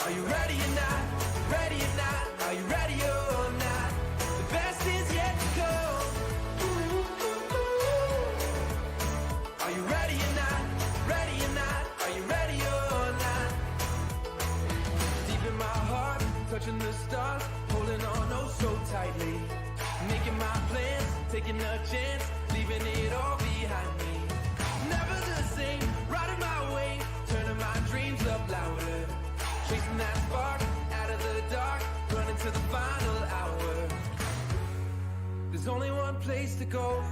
Are you ready or not? Ready or not? Are you ready or not? The best is yet to come. Are you ready or not? Ready or not? Are you ready or not? Deep in my heart, touching the stars, holding on oh so tightly. Making my plans, taking a chance, leaving it all behind me. Never the same, riding my wave, turning my dreams up louder. Chasing that spark, out of the dark, running to the final hour. There's only one place to go.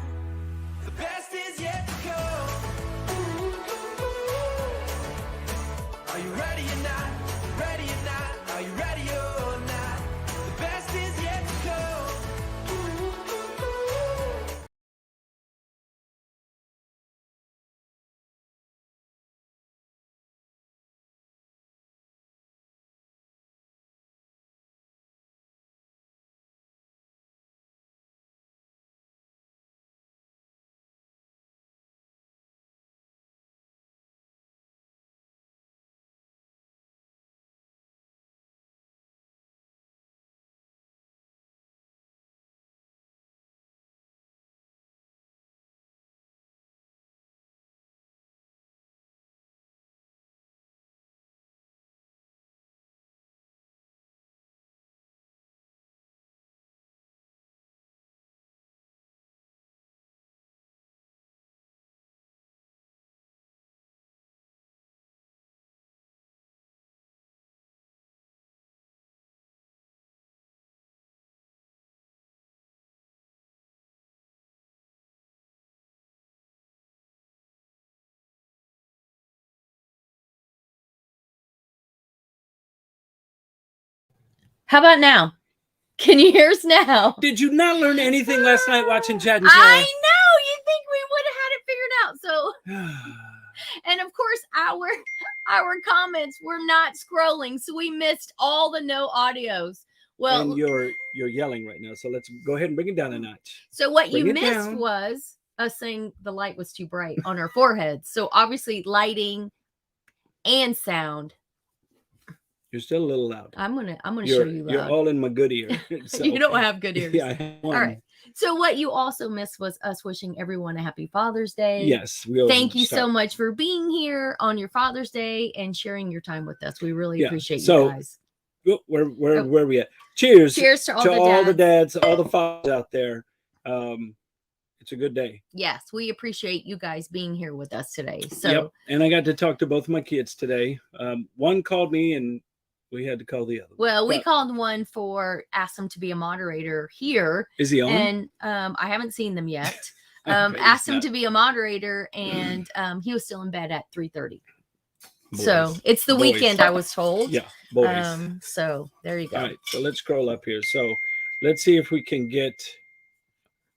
The best is yet to come. Are you ready or not? Ready or not? Are you ready or not? The best is yet to come. How about now? Can you hear us now? Did you not learn anything last night watching Chad and Sarah? I know. You think we would have had it figured out. So, and of course, our comments were not scrolling, so we missed all the no audios. Well, and you're yelling right now, so let's go ahead and bring it down a notch. So what you missed was us saying the light was too bright on our foreheads. So obviously, lighting and sound. You're still a little loud. I'm gonna show you loud. You're all in my good ear. So. You don't have good ears. Yeah, I have one. All right. So what you also missed was us wishing everyone a happy Father's Day. Yes. Thank you so much for being here on your Father's Day and sharing your time with us. We really appreciate you guys. Where are we at? Cheers. Cheers to all the dads, all the fathers out there. It's a good day. Yes, we appreciate you guys being here with us today. So yep. And I got to talk to both my kids today. One called me and we had to call the other. Well, we called one asked him to be a moderator here. Is he on? And I haven't seen them yet. Asked him to be a moderator, and he was still in bed at 3:30. So it's the weekend, I was told. Yeah, boys. So there you go. All right, so let's scroll up here. So let's see if we can get.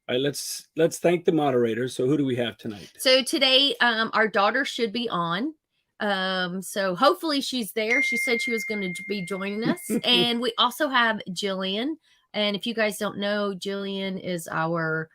All right, let's thank the moderators. So who do we have tonight? So today, our daughter should be on. So hopefully she's there. She said she was going to be joining us. And we also have Jillian. And if you guys don't know, Jillian is our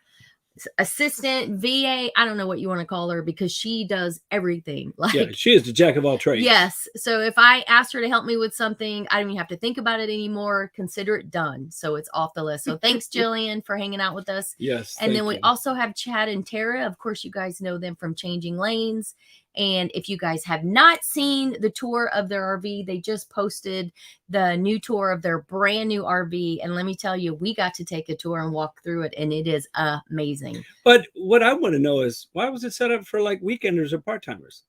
assistant, VA. I don't know what you want to call her because she does everything. Yeah, she is the jack of all trades. Yes. So if I asked her to help me with something, I don't even have to think about it anymore. Consider it done. So it's off the list. So thanks, Jillian, for hanging out with us. Yes. And then we also have Chad and Tara. Of course, you guys know them from Changing Lanes. And if you guys have not seen the tour of their RV, they just posted the new tour of their brand new RV. And let me tell you, we got to take a tour and walk through it, and it is amazing. But what I want to know is, why was it set up for like weekenders or part-timers?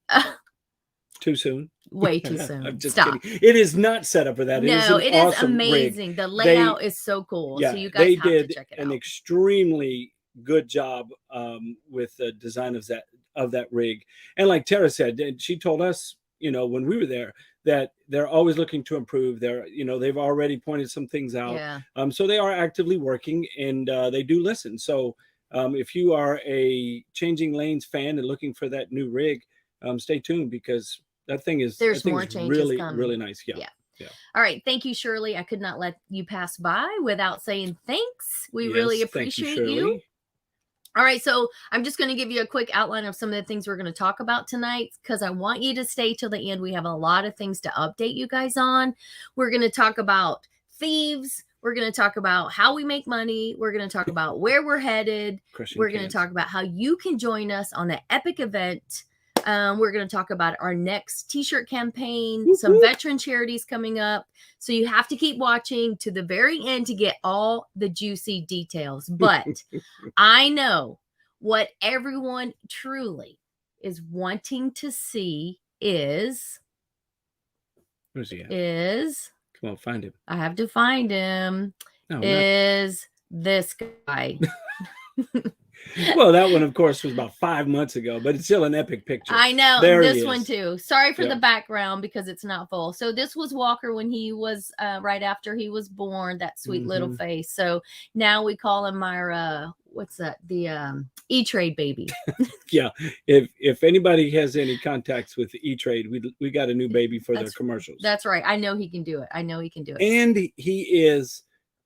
Too soon? Way too soon. I'm just Stop. kidding. It is not set up for that. No, it is awesome amazing. rig. The layout is so cool. Yeah, so you guys have to check it out. An extremely good job with the design of that rig. And like Tara said, she told us, when we were there, that they're always looking to improve. They've already pointed some things out. Yeah. So they are actively working, and they do listen. So if you are a Changing Lanes fan and looking for that new rig, stay tuned, because that thing is more changes really, coming. really nice. Yeah. All right. Thank you, Shirley. I could not let you pass by without saying thanks. We really appreciate you. All right, so I'm just going to give you a quick outline of some of the things we're going to talk about tonight because I want you to stay till the end. We have a lot of things to update you guys on. We're going to talk about thieves. We're going to talk about how we make money. We're going to talk about where we're headed. We're going to talk about how you can join us on the epic event. We're going to talk about our next t-shirt campaign, some veteran charities coming up. So you have to keep watching to the very end to get all the juicy details. But I know what everyone truly is wanting to see is... Where's he at? Come on, find him. I have to find him. No, is this guy. Well, that one, of course, was about 5 months ago, but it's still an epic picture. I know. This one, too. Sorry for the background because it's not full. So this was Walker when he was right after he was born, that sweet little face. So now we call him our, what's that? The E-Trade baby. Yeah. If anybody has any contacts with E-Trade, we got a new baby for their commercials. That's right. I know he can do it. And he is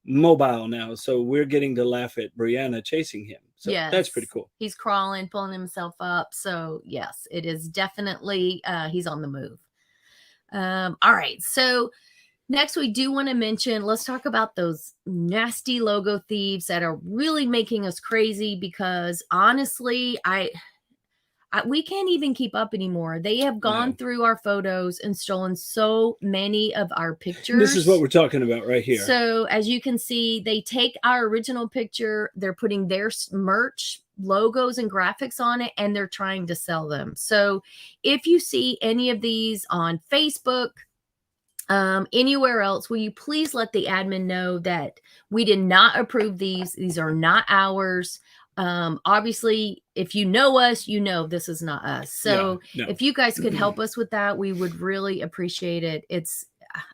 mobile now, so we're getting to laugh at Brianna chasing him. So that's pretty cool. He's crawling, pulling himself up. So yes, it is definitely he's on the move. All right, so next we do want to mention, let's talk about those nasty logo thieves that are really making us crazy because honestly, we can't even keep up anymore. They have gone through our photos and stolen so many of our pictures. This is what we're talking about right here. So as you can see, they take our original picture, they're putting their merch logos and graphics on it, and they're trying to sell them. So if you see any of these on Facebook, anywhere else, will you please let the admin know that we did not approve these. These are not ours. Obviously, if you know us, you know this is not us. So if you guys could help us with that, we would really appreciate it.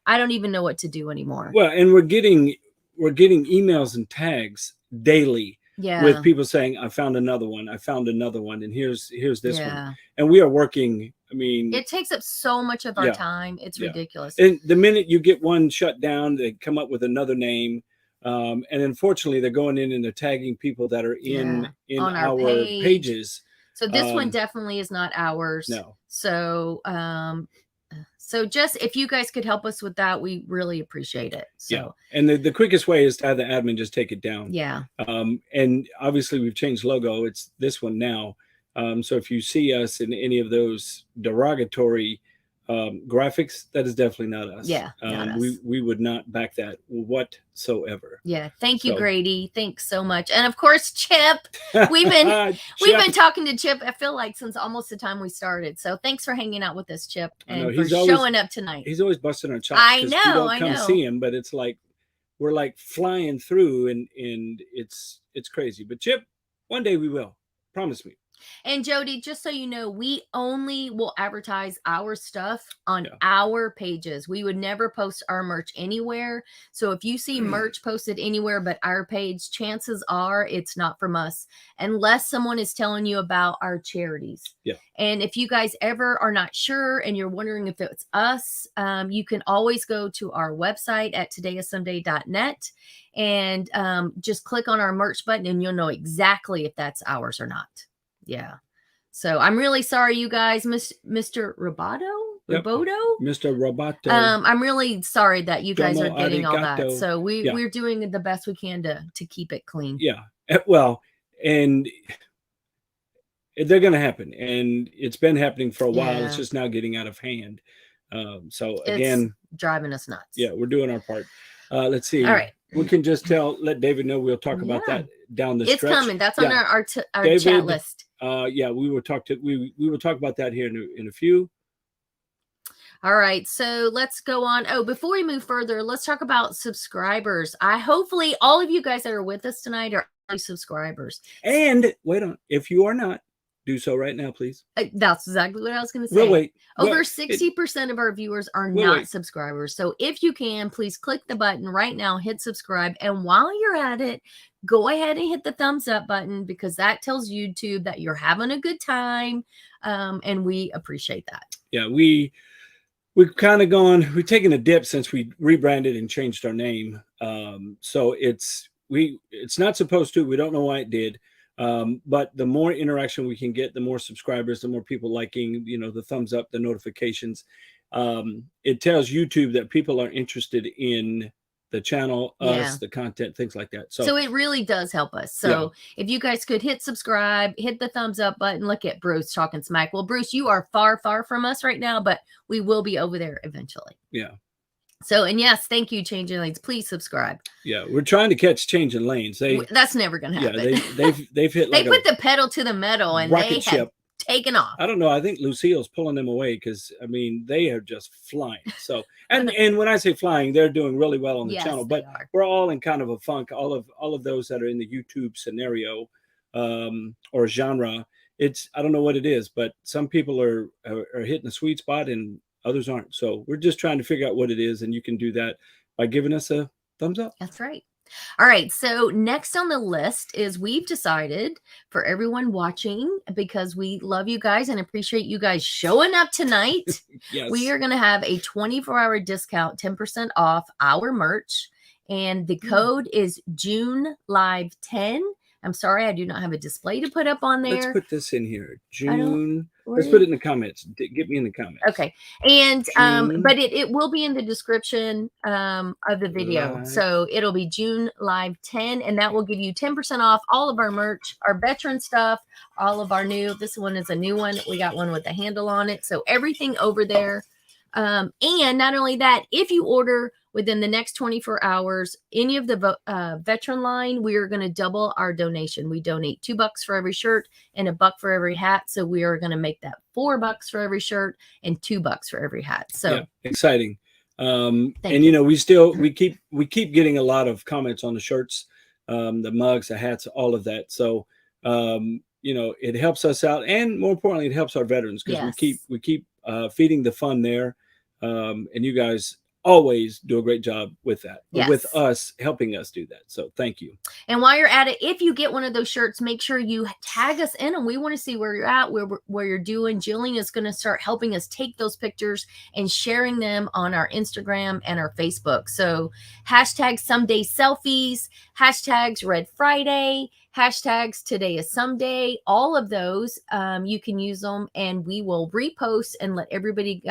I don't even know what to do anymore. Well, and we're getting emails and tags daily with people saying, I found another one, and here's this one. And we are working. I mean, it takes up so much of our time. It's ridiculous. And the minute you get one shut down, they come up with another name. And unfortunately, they're going in and they're tagging people that are in our pages. So this one definitely is not ours. No. So, so just if you guys could help us with that, we really appreciate it. So, and the quickest way is to have the admin just take it down. Yeah. And obviously we've changed logo. It's this one now. So if you see us in any of those derogatory graphics, that is definitely not us. Not us. We would not back that whatsoever. Thank you, Grady. Thanks so much. And of course, Chip. We've been talking to Chip, I feel like, since almost the time we started. So thanks for hanging out with us, Chip, and for showing up tonight. He's always busting our chops. I know. We don't come see him, but it's like we're like flying through, and it's crazy. But Chip, one day we will. Promise me. And Jody, just so you know, we only will advertise our stuff on our pages. We would never post our merch anywhere. So if you see merch posted anywhere but our page, chances are it's not from us, unless someone is telling you about our charities. And if you guys ever are not sure and you're wondering if it's us, you can always go to our website at todayissomeday.net and just click on our merch button and you'll know exactly if that's ours or not. So I'm really sorry, you guys, Mr. Roboto? Mr. Roboto. I'm really sorry that you guys are getting all that. So we're doing the best we can to keep it clean. Well, and they're going to happen, and it's been happening for a while. It's just now getting out of hand. So again, it's driving us nuts. We're doing our part. Let's see. All right. We can just let David know. We'll talk about that down the stretch. It's coming. That's on our David, chat list. We will talk about that here in a few. All right, so let's go on. Oh, before we move further, let's talk about subscribers. Hopefully all of you guys that are with us tonight are subscribers. And wait on, if you are not, do so right now, please. That's exactly what I was going to say. We'll wait. Over 60% of our viewers are not subscribers. So if you can, please click the button right now, hit subscribe. And while you're at it, go ahead and hit the thumbs up button because that tells YouTube that you're having a good time. And we appreciate that. We've kind of we've taken a dip since we rebranded and changed our name. So it's not supposed to. We don't know why it did. But the more interaction we can get, the more subscribers, the more people liking, the thumbs up, the notifications, it tells YouTube that people are interested in the channel, us, the content, things like that. So it really does help us. So if you guys could hit subscribe, hit the thumbs up button. Look at Bruce talking smack. Well, Bruce, you are far, far from us right now, but we will be over there eventually. Yeah. So, and yes, thank you, Changing Lanes. Please subscribe. Yeah, we're trying to catch Changing Lanes. That's never gonna happen. Yeah, they've hit like they put the pedal to the metal and rocket they ship. have taken off. I don't know. I think Lucille's pulling them away because they are just flying. So and when I say flying, they're doing really well on the channel. But we're all in kind of a funk. All of those that are in the YouTube scenario or genre. I don't know what it is, but some people are hitting a sweet spot and others aren't. So we're just trying to figure out what it is, and you can do that by giving us a thumbs up. That's right. All right. So next on the list is we've decided for everyone watching, because we love you guys and appreciate you guys showing up tonight. Yes. We are going to have a 24-hour discount, 10% off our merch. And the code is June Live 10. I'm sorry, I do not have a display to put up on there. Let's put this in here. June. Let's put it in the comments. Get me in the comments. Okay. And but it will be in the description of the video. Live. So it'll be June Live 10, and that will give you 10% off all of our merch, our veteran stuff, all of our new. This one is a new one. We got one with a handle on it. So everything over there. And not only that, if you order within the next 24 hours, any of the veteran line, we are going to double our donation. We donate $2 for every shirt and $1 for every hat. So we are going to make that $4 for every shirt and $2 for every hat. So exciting. And we keep getting a lot of comments on the shirts, the mugs, the hats, all of that. So it helps us out, and more importantly, it helps our veterans because we keep feeding the fund there. And you guys always do a great job with that, with us, helping us do that. So thank you. And while you're at it, if you get one of those shirts, make sure you tag us in, and we want to see where you're at, where you're doing. Jillian is going to start helping us take those pictures and sharing them on our Instagram and our Facebook. So hashtag someday selfies, hashtags Red Friday, hashtags today is someday, all of those, you can use them, and we will repost and let everybody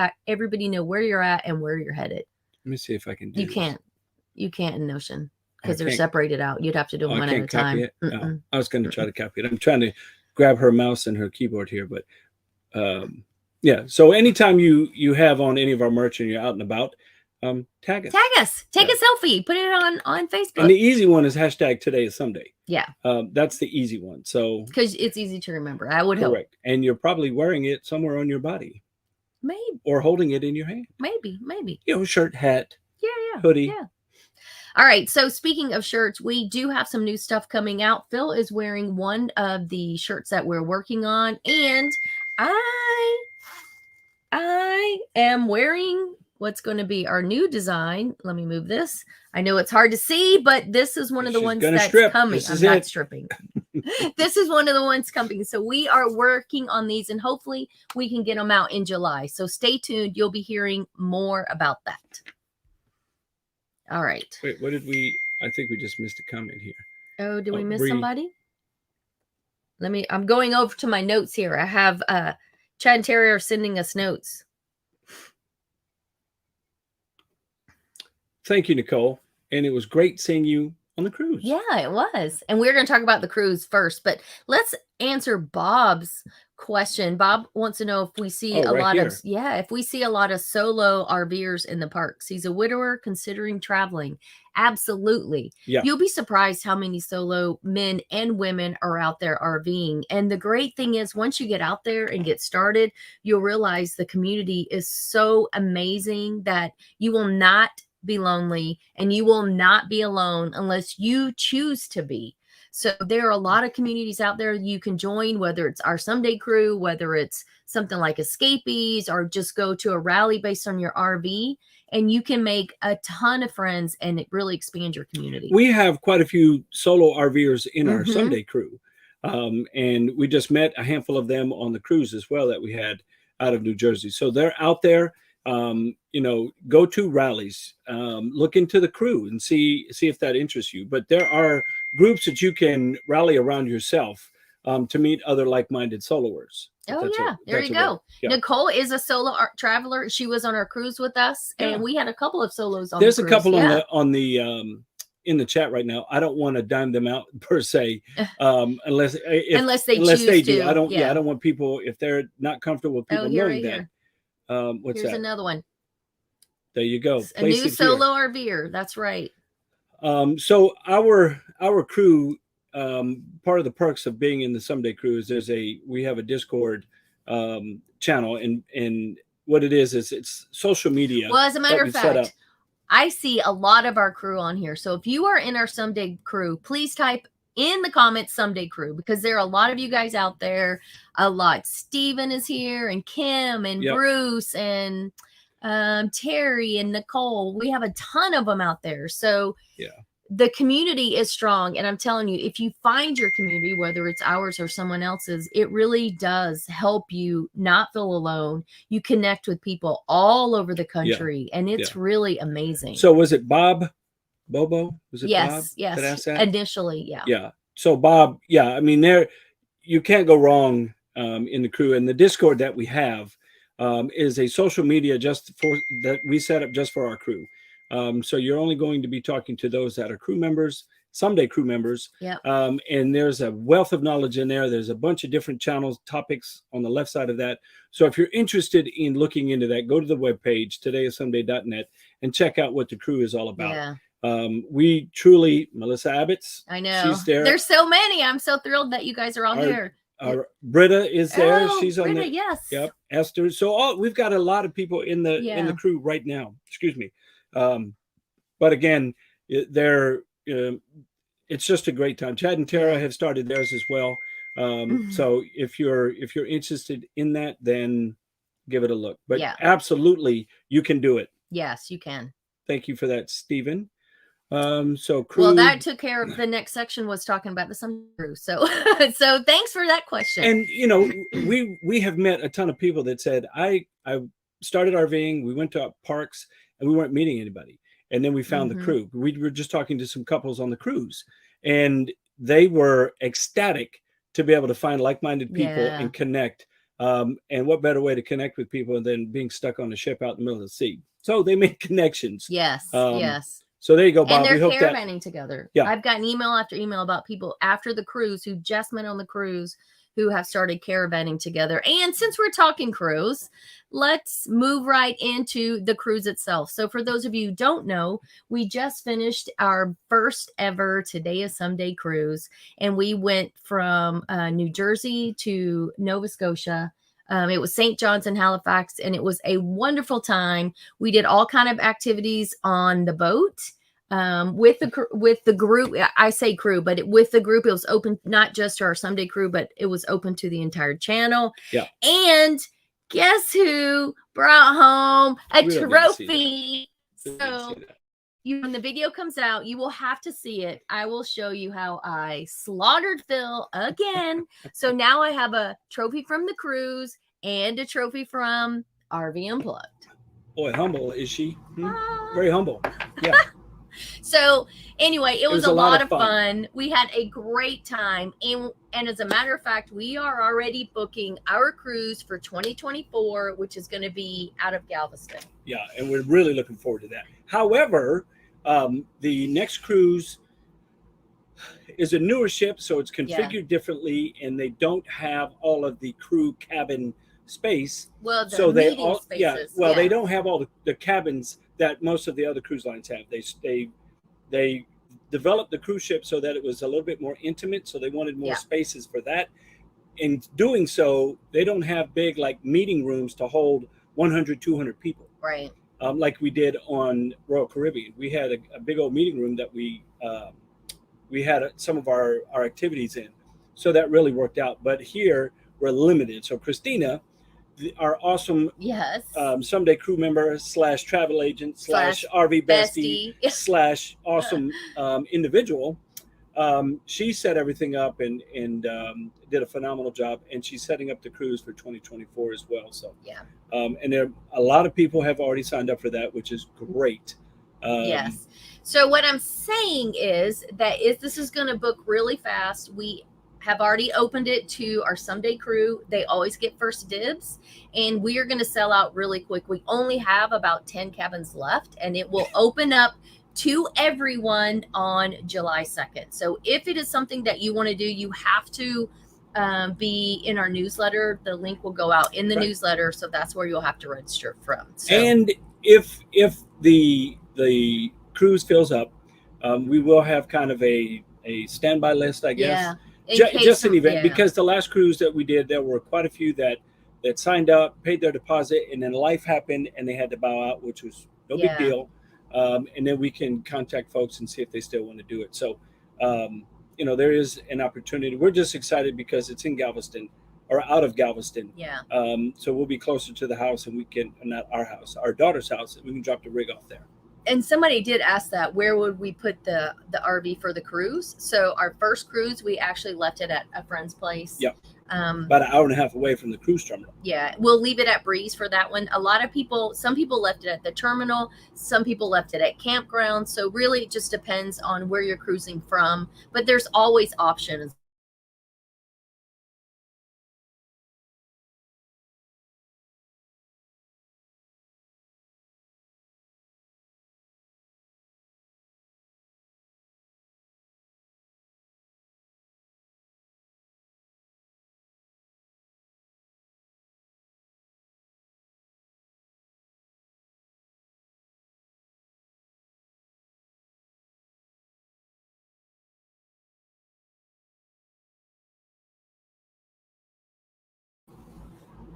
know where you're at and where you're headed. Let me see if I can do You can't in Notion because they're separated out. You'd have to do them one at a time. No, I was going to try to copy it. I'm trying to grab her mouse and her keyboard here, but so anytime you have on any of our merch and you're out and about, tag us. Take a selfie, put it on Facebook. And the easy one is hashtag today is someday. Yeah, that's the easy one. So because it's easy to remember, I would hope. And you're probably wearing it somewhere on your body, maybe, or holding it in your hand, maybe. Shirt, hat, hoodie. Yeah. All right. So speaking of shirts, we do have some new stuff coming out. Phil is wearing one of the shirts that we're working on, and I am wearing what's going to be our new design. Let me move this. I know it's hard to see, but this is one of the ones that's coming. I'm not stripping. This is one of the ones coming. So we are working on these, and hopefully we can get them out in July. So stay tuned. You'll be hearing more about that. All right. Wait, what did we? I think we just missed a comment here. Oh, did we miss somebody? I'm going over to my notes here. I have Chad and Terry are sending us notes. Thank you, Nicole. And it was great seeing you on the cruise. Yeah, it was. And we're going to talk about the cruise first, but let's answer Bob's question. Bob wants to know if we see if we see a lot of solo RVers in the parks. He's a widower considering traveling. Absolutely. Yeah. You'll be surprised how many solo men and women are out there RVing. And the great thing is, once you get out there and get started, you'll realize the community is so amazing that you will not be lonely, and you will not be alone unless you choose to be. So there are a lot of communities out there you can join, whether it's our Someday crew, whether it's something like Escapees, or just go to a rally based on your RV, and you can make a ton of friends and it really expand your community. We have quite a few solo RVers in our Someday crew. And we just met a handful of them on the cruise as well that we had out of New Jersey. So they're out there. Go to rallies, look into the crew and see if that interests you. But there are groups that you can rally around yourself to meet other like-minded soloers. Oh yeah, there you go. Yeah. Nicole is a solo traveler. She was on our cruise with us, and we had a couple of solos on. There's the a cruise. couple on the in the chat right now. I don't want to dime them out per se, unless they do. I don't. Yeah. I don't want people, if they're not comfortable with people knowing that. What's Here's that? another one. There you go. A new solo RVer. That's right. So our crew, part of the perks of being in the Someday Cruise, we have a Discord channel, and what it is it's social media. Well, as a matter of fact, I see a lot of our crew on here. So if you are in our Someday crew, please type in the comments Someday crew, because there are a lot of you guys out there. A lot. Steven is here, and Kim, and Bruce, and Terry, and Nicole. We have a ton of them out there. So the community is strong, and I'm telling you, if you find your community, whether it's ours or someone else's, it really does help you not feel alone. You connect with people all over the country, and it's really amazing. So was it Bobo? Was it Bob? Yes. That asked that? Initially, yeah. So Bob, I mean, you can't go wrong in the crew, and the Discord that we have is a social media that we set up just for our crew. So you're only going to be talking to those that are crew members, Someday crew members. And there's a wealth of knowledge in there. There's a bunch of different channels, topics on the left side of that. So if you're interested in looking into that, go to the webpage, todayissomeday.net, and check out what the crew is all about. We truly, Melissa Abbott's, I know, she's there. There's so many. I'm so thrilled that you guys are all here. Britta is there. She's on Britta, the yes. Yep. Esther. So we've got a lot of people in the crew right now. Excuse me. But again, it's just a great time. Chad and Tara have started theirs as well. So if you're interested in that, then give it a look. But absolutely, you can do it. Yes, you can. Thank you for that, Stephen. So crew. Well, that took care of the next section, was talking about the Someday crew. So so thanks for that question. And we have met a ton of people that said, I started RVing, we went to parks, and we weren't meeting anybody. And then we found the crew. We were just talking to some couples on the cruise, and they were ecstatic to be able to find like-minded people and connect. And what better way to connect with people than being stuck on a ship out in the middle of the sea? So they made connections. Yes. So there you go, Bob. And they're caravanning together. I've gotten email after email about people after the cruise who just met on the cruise who have started caravanning together. And since we're talking cruise, let's move right into the cruise itself. So for those of you who don't know, we just finished our first ever Today is Someday cruise, and we went from New Jersey to Nova Scotia. It was St. John's and Halifax, and it was a wonderful time. We did all kind of activities on the boat. With the group, I say crew, but with the group, it was open not just to our Someday crew, but it was open to the entire channel. And guess who brought home a trophy? So when the video comes out, you will have to see it. I will show you how I slaughtered Phil again. So now I have a trophy from the cruise and a trophy from RV Unplugged. Boy, humble is she? Very humble. Yeah. So anyway, it was a lot of fun. We had a great time. And as a matter of fact, we are already booking our cruise for 2024, which is going to be out of Galveston. Yeah, and we're really looking forward to that. However, the next cruise is a newer ship, so it's configured differently, and they don't have all of the crew cabin space. Well, so they don't have all the cabins that most of the other cruise lines have. They developed the cruise ship so that it was a little bit more intimate, so they wanted more spaces for that. In doing so, they don't have big like meeting rooms to hold 100, 200 people. Right. Like we did on Royal Caribbean. We had a big old meeting room that we had some of our activities in. So that really worked out. But here we're limited. So Christina, our awesome Someday crew member / travel agent / RV bestie / awesome individual, she set everything up and did a phenomenal job, and she's setting up the cruise for 2024 as well. So and there a lot of people have already signed up for that, which is great. So what I'm saying is that this is going to book really fast. We have already opened it to our someday crew. They always get first dibs, and we are going to sell out really quick. We only have about 10 cabins left, and it will open up to everyone on July 2nd. So if it is something that you want to do, you have to be in our newsletter. The link will go out in the newsletter, so that's where you'll have to register from. So. And if the cruise fills up, we will have kind of a standby list, I guess. Yeah. Just an event, because the last cruise that we did, there were quite a few that signed up, paid their deposit, and then life happened and they had to bow out, which was no big deal. And then we can contact folks and see if they still want to do it. So, there is an opportunity. We're just excited because it's in Galveston, or out of Galveston. Yeah. So we'll be closer to the house, and we can, not our house, our daughter's house, and we can drop the rig off there. And somebody did ask that, where would we put the RV for the cruise? So our first cruise, we actually left it at a friend's place. Yep. About an hour and a half away from the cruise terminal. Yeah, we'll leave it at Breeze for that one. Some people left it at the terminal. Some people left it at campground. So really it just depends on where you're cruising from. But there's always options.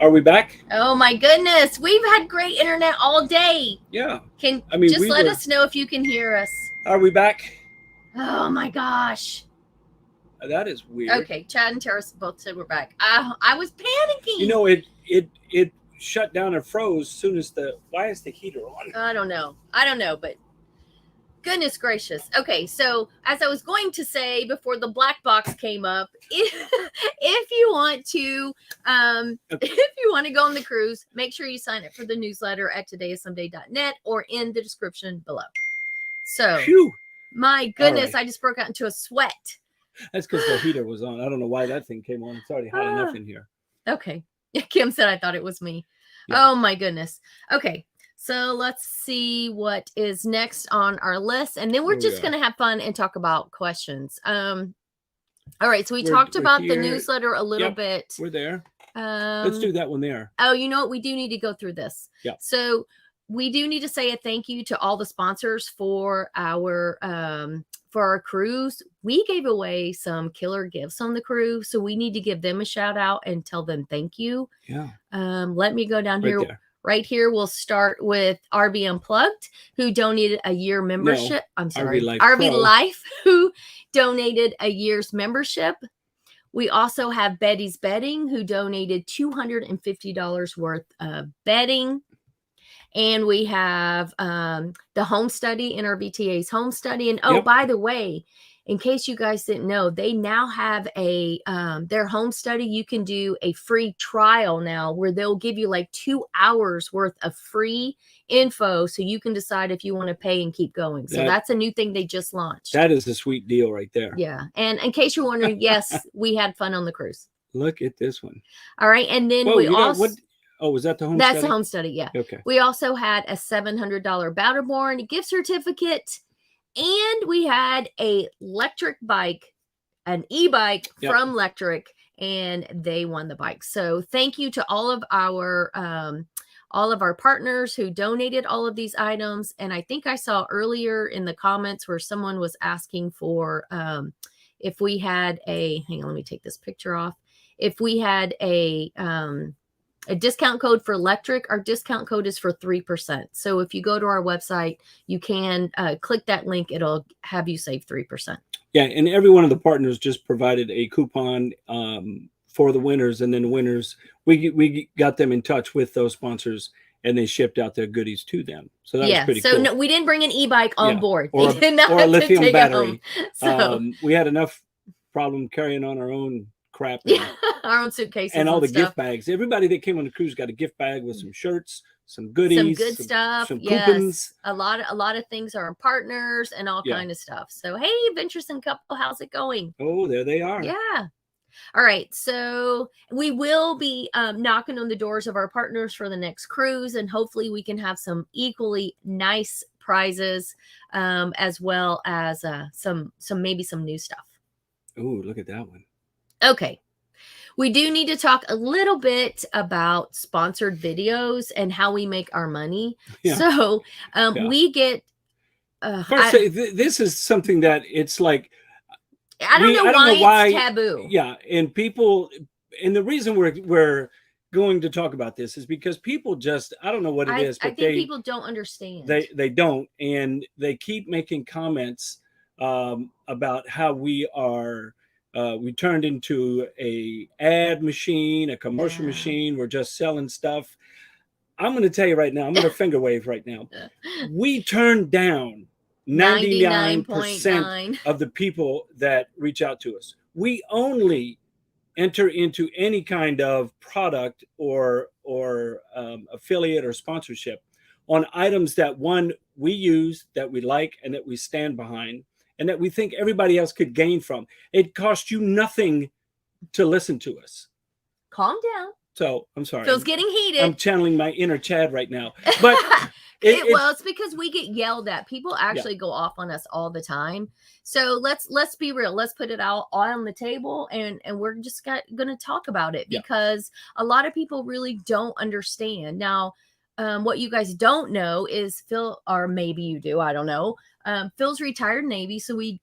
Are we back? Oh my goodness, we've had great internet all day. Yeah. Let us know if you can hear us. Are we back? Oh my gosh. That is weird. Okay, Chad and Terrace both said we're back. I was panicking. It shut down and froze as soon as why is the heater on? I don't know, but goodness gracious. Okay, so as I was going to say before the black box came up, if you want to go on the cruise, make sure you sign up for the newsletter at todayissomeday.net or in the description below. So, my goodness, I just broke out into a sweat. That's because the heater was on. I don't know why that thing came on. It's already hot enough in here. Okay. Kim said I thought it was me. Yeah. Oh my goodness. Okay. So let's see what is next on our list. And then we're just going to have fun and talk about questions. All right. So we talked about the newsletter a little bit. We're there. Let's do that one there. Oh, you know what? We do need to go through this. Yeah. So we do need to say a thank you to all the sponsors for our cruise. We gave away some killer gifts on the cruise. So we need to give them a shout out and tell them thank you. Yeah. Let me go down here. There. Right here, we'll start with RV Unplugged, who donated a year membership. No, I'm sorry, RV Life, who donated a year's membership. We also have Betty's Bedding, who donated $250 worth of bedding. And we have the home study, NRVTA's home study. And by the way, in case you guys didn't know, they now have their home study. You can do a free trial now where they'll give you like 2 hours worth of free info so you can decide if you want to pay and keep going. So that's a new thing they just launched. That is a sweet deal right there. Yeah. And in case you're wondering, yes, we had fun on the cruise. Look at this one. All right. And then we also... was that the home study? That's the home study, yeah. Okay. We also had a $700 Battleborn gift certificate. And we had a electric bike, an e-bike from Electric, and they won the bike. So thank you to all of our partners who donated all of these items. And I think I saw earlier in the comments where someone was asking for if we had hang on, let me take this picture off. If we had a discount code for Electric, our discount code is for 3%. So if you go to our website, you can click that link. It'll have you save 3%. Yeah. And every one of the partners just provided a coupon for the winners. And then the winners, we got them in touch with those sponsors and they shipped out their goodies to them. So that was pretty cool. So no, we didn't bring an e-bike on board. Or a lithium battery. So. We had enough problem carrying on our own crap. Our own suitcases and all the stuff. gift bags. Everybody that came on the cruise got a gift bag with some shirts, some goodies, some good stuff, some coupons. A lot of things are partners and all kind of stuff. So hey, Venturesome couple, how's it going? Oh, there they are. Yeah. All right, so we will be knocking on the doors of our partners for the next cruise, and hopefully we can have some equally nice prizes, as well as some maybe some new stuff. Ooh, look at that one. Okay, we do need to talk a little bit about sponsored videos and how we make our money. Yeah. So Yeah. we get. First, this is something that it's like I don't know why it's taboo. Yeah, and people, and the reason we're going to talk about this is because people just, I don't know what it is, but I think people don't understand. They don't, and they keep making comments about how we are. We turned into a ad machine, a commercial machine. We're just selling stuff. I'm going to tell you right now. I'm going to finger wave right now. We turned down 99% of the people that reach out to us. We only enter into any kind of product or affiliate or sponsorship on items that, one, we use, that we like, and that we stand behind, and that we think everybody else could gain from. It costs you nothing to listen to us. Calm down. So I'm sorry. Phil's getting heated. I'm channeling my inner Chad right now. But it's because we get yelled at. People actually go off on us all the time. So let's be real. Let's put it out on the table, and we're just going to talk about it, because a lot of people really don't understand. Now, what you guys don't know is Phil, or maybe you do, I don't know. Phil's retired Navy, so we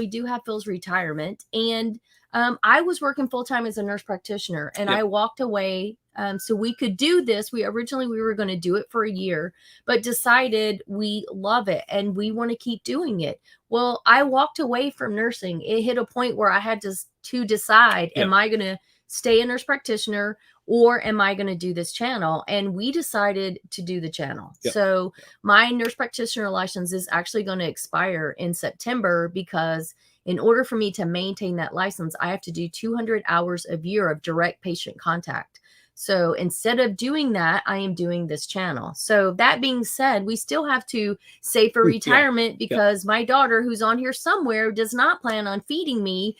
do have Phil's retirement, and I was working full-time as a nurse practitioner, and I walked away so we could do this. We were going to do it for a year, but decided we love it and we want to keep doing it. Well, I walked away from nursing. It hit a point where I had to decide, am I going to stay a nurse practitioner, or am I going to do this channel? And we decided to do the channel. So my nurse practitioner license is actually going to expire in September, because in order for me to maintain that license, I have to do 200 hours a year of direct patient contact. So instead of doing that, I am doing this channel. So that being said, we still have to save for retirement, because my daughter, who's on here somewhere, does not plan on feeding me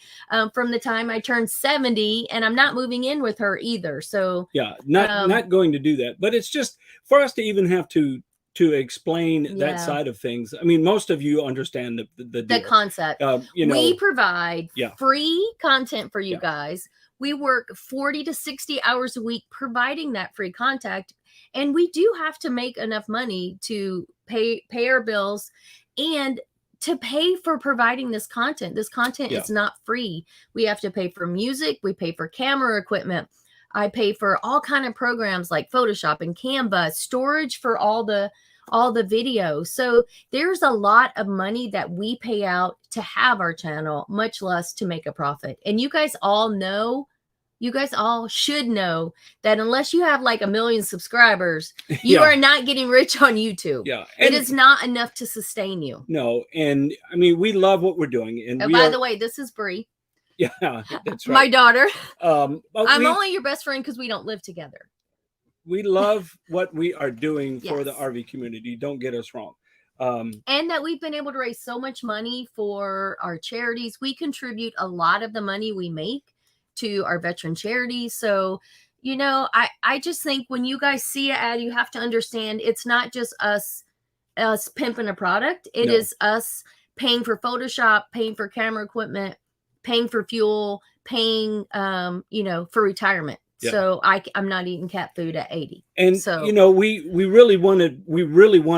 from the time I turn 70, and I'm not moving in with her either. So not going to do that. But it's just for us to even have to explain that side of things. I mean, most of you understand the concept. We provide free content for you guys. We work 40 to 60 hours a week providing that free content. And we do have to make enough money to pay our bills and to pay for providing this content. This content is not free. We have to pay for music. We pay for camera equipment. I pay for all kind of programs like Photoshop and Canva, storage for all the videos. So there's a lot of money that we pay out to have our channel, much less to make a profit. And you guys all should know that unless you have like 1 million subscribers, you are not getting rich on YouTube. It is not enough to sustain you. No. And I mean, we love what we're doing. And by the way, this is Bree. Yeah, that's right. My daughter. I'm only your best friend because we don't live together. We love what we are doing for the RV community. Don't get us wrong. And that we've been able to raise so much money for our charities. We contribute a lot of the money we make to our veteran charities. So, you know, I just think when you guys see an ad, you have to understand it's not just us pimping a product. It is us paying for Photoshop, paying for camera equipment, paying for fuel, paying, for retirement. So I'm not eating cat food at 80. And so, we really want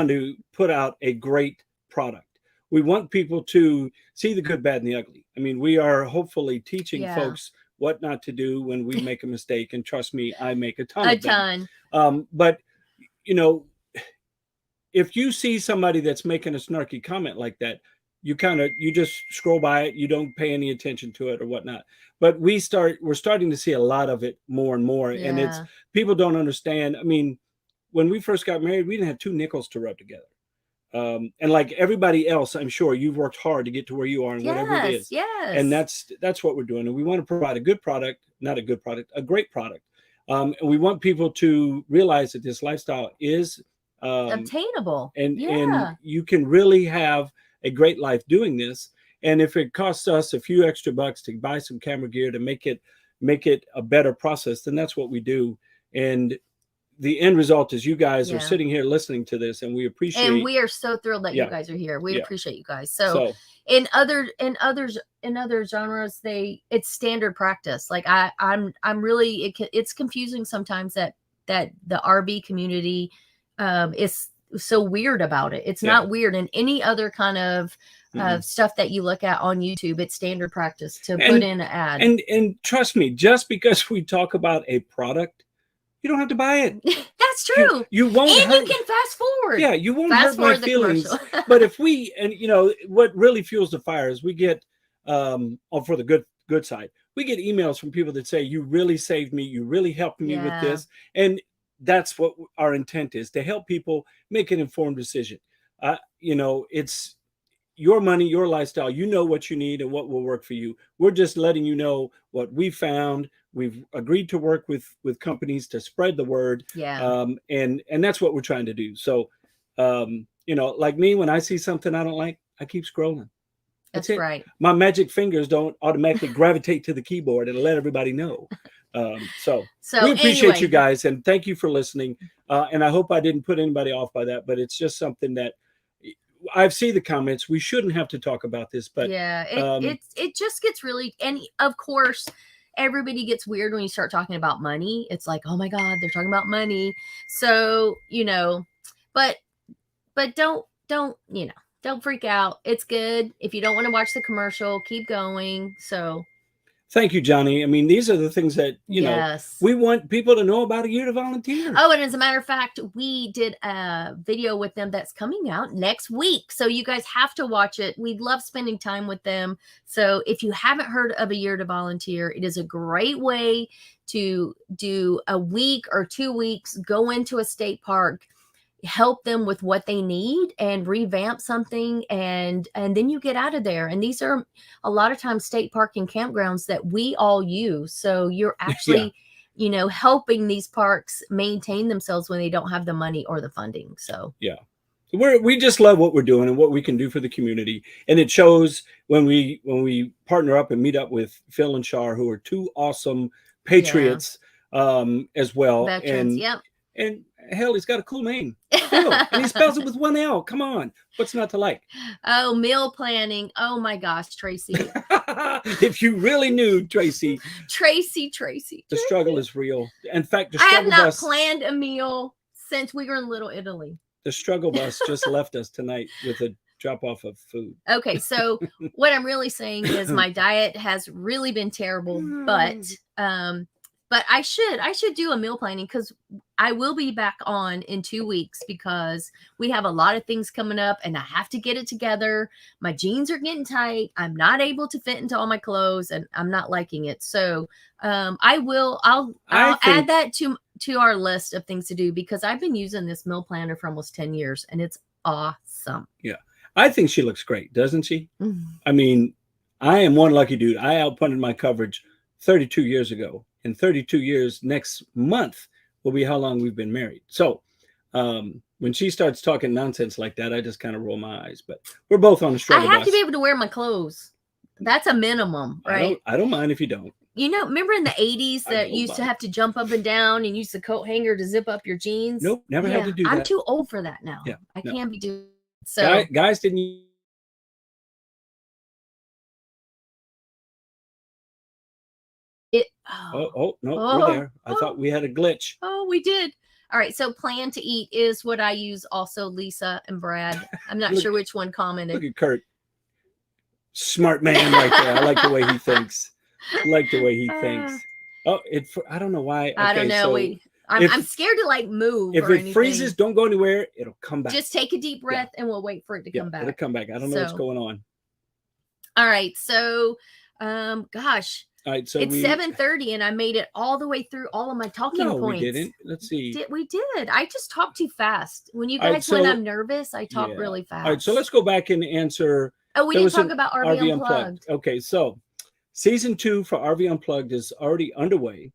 to put out a great product. We want people to see the good, bad, and the ugly. I mean, we are hopefully teaching folks what not to do when we make a mistake. And trust me, I make a ton of them. But, if you see somebody that's making a snarky comment like that, you just scroll by it. You don't pay any attention to it or whatnot. But we're starting to see a lot of it more and more. And it's, people don't understand. I mean, when we first got married, we didn't have 2 nickels to rub together. And like everybody else, I'm sure you've worked hard to get to where you are and whatever it is. And that's what we're doing. And we want to provide a great product. And we want people to realize that this lifestyle is obtainable. And you can really have a great life doing this. And if it costs us a few extra bucks to buy some camera gear to make it a better process, then that's what we do. And the end result is you guys are sitting here listening to this, and we appreciate. And we are so thrilled that you guys are here. We appreciate you guys. So in other genres, it's standard practice. Like I'm really, it's confusing sometimes that the RV community is so weird about it. It's not weird in any other kind of stuff that you look at on YouTube. It's standard practice to put in an ad. And trust me, just because we talk about a product, you don't have to buy it. That's true. You won't. And you can fast forward. Yeah, you won't hurt my feelings. But if what really fuels the fire is we get, for the good side, we get emails from people that say, you really saved me. You really helped me with this. And that's what our intent is, to help people make an informed decision. It's your money, your lifestyle. You know what you need and what will work for you. We're just letting you know what we found. We've agreed to work with companies to spread the word. And that's what we're trying to do. So, like me, when I see something I don't like, I keep scrolling. That's right. My magic fingers don't automatically gravitate to the keyboard and let everybody know. So we appreciate you guys, and thank you for listening. And I hope I didn't put anybody off by that, but it's just something that I've seen the comments. We shouldn't have to talk about this, but it just gets really, and of course, everybody gets weird when you start talking about money. It's like, oh my God, they're talking about money. So, but don't freak out. It's good. If you don't want to watch the commercial, keep going. So thank you, Johnny. I mean, these are the things that, we want people to know about A Year to Volunteer. Oh, and as a matter of fact, we did a video with them that's coming out next week. So you guys have to watch it. We love spending time with them. So if you haven't heard of A Year to Volunteer, it is a great way to do a week or 2 weeks, go into a state park, help them with what they need and revamp something, and then you get out of there. And these are a lot of times state park and campgrounds that we all use. So you're actually helping these parks maintain themselves when they don't have the money or the funding. So we just love what we're doing and what we can do for the community, and it shows when we partner up and meet up with Phil and Shar, who are two awesome patriots as well. Veterans, and hell, he's got a cool name. Phil, and he spells it with one L. Come on. What's not to like? Oh, meal planning. Oh my gosh, Tracy. If you really knew, Tracy. Tracy. The struggle is real. In fact, I have not planned a meal since we were in Little Italy. The struggle bus just left us tonight with a drop off of food. Okay, so what I'm really saying is my diet has really been terrible, but I should do a meal planning, because I will be back on in 2 weeks, because we have a lot of things coming up and I have to get it together. My jeans are getting tight. I'm not able to fit into all my clothes and I'm not liking it. So I'll add that to our list of things to do, because I've been using this meal planner for almost 10 years and it's awesome. Yeah. I think she looks great, doesn't she? Mm-hmm. I mean, I am one lucky dude. I outpunted my coverage 32 years ago. And 32 years next month will be how long we've been married. So when she starts talking nonsense like that, I just kind of roll my eyes. But we're both on the struggle bus. I have to be able to wear my clothes. That's a minimum, right? I don't mind if you don't. Remember in the 80s that you used to have to jump up and down and use the coat hanger to zip up your jeans? Nope, never had to do that. I'm too old for that now. Yeah, I can't be doing so. Guys didn't. No, we're there. I thought we had a glitch. Oh, we did. All right, so plan to eat is what I use also, Lisa and Brad. I'm not sure which one commented. Look at Kurt. Smart man right there. I like the way he thinks. Oh, I don't know why. Okay, I don't know. So I'm scared to move. If it freezes, don't go anywhere. It'll come back. Just take a deep breath and we'll wait for it to come back. It'll come back. I don't know what's going on. All right. So, gosh. All right, so it's 7:30 and I made it all the way through all of my talking points. We didn't. Let's see. We did. I just talk too fast. When you guys, when I'm nervous, I talk really fast. All right, so let's go back and answer. Oh, we didn't talk about RV Unplugged. Okay, so season 2 for RV Unplugged is already underway.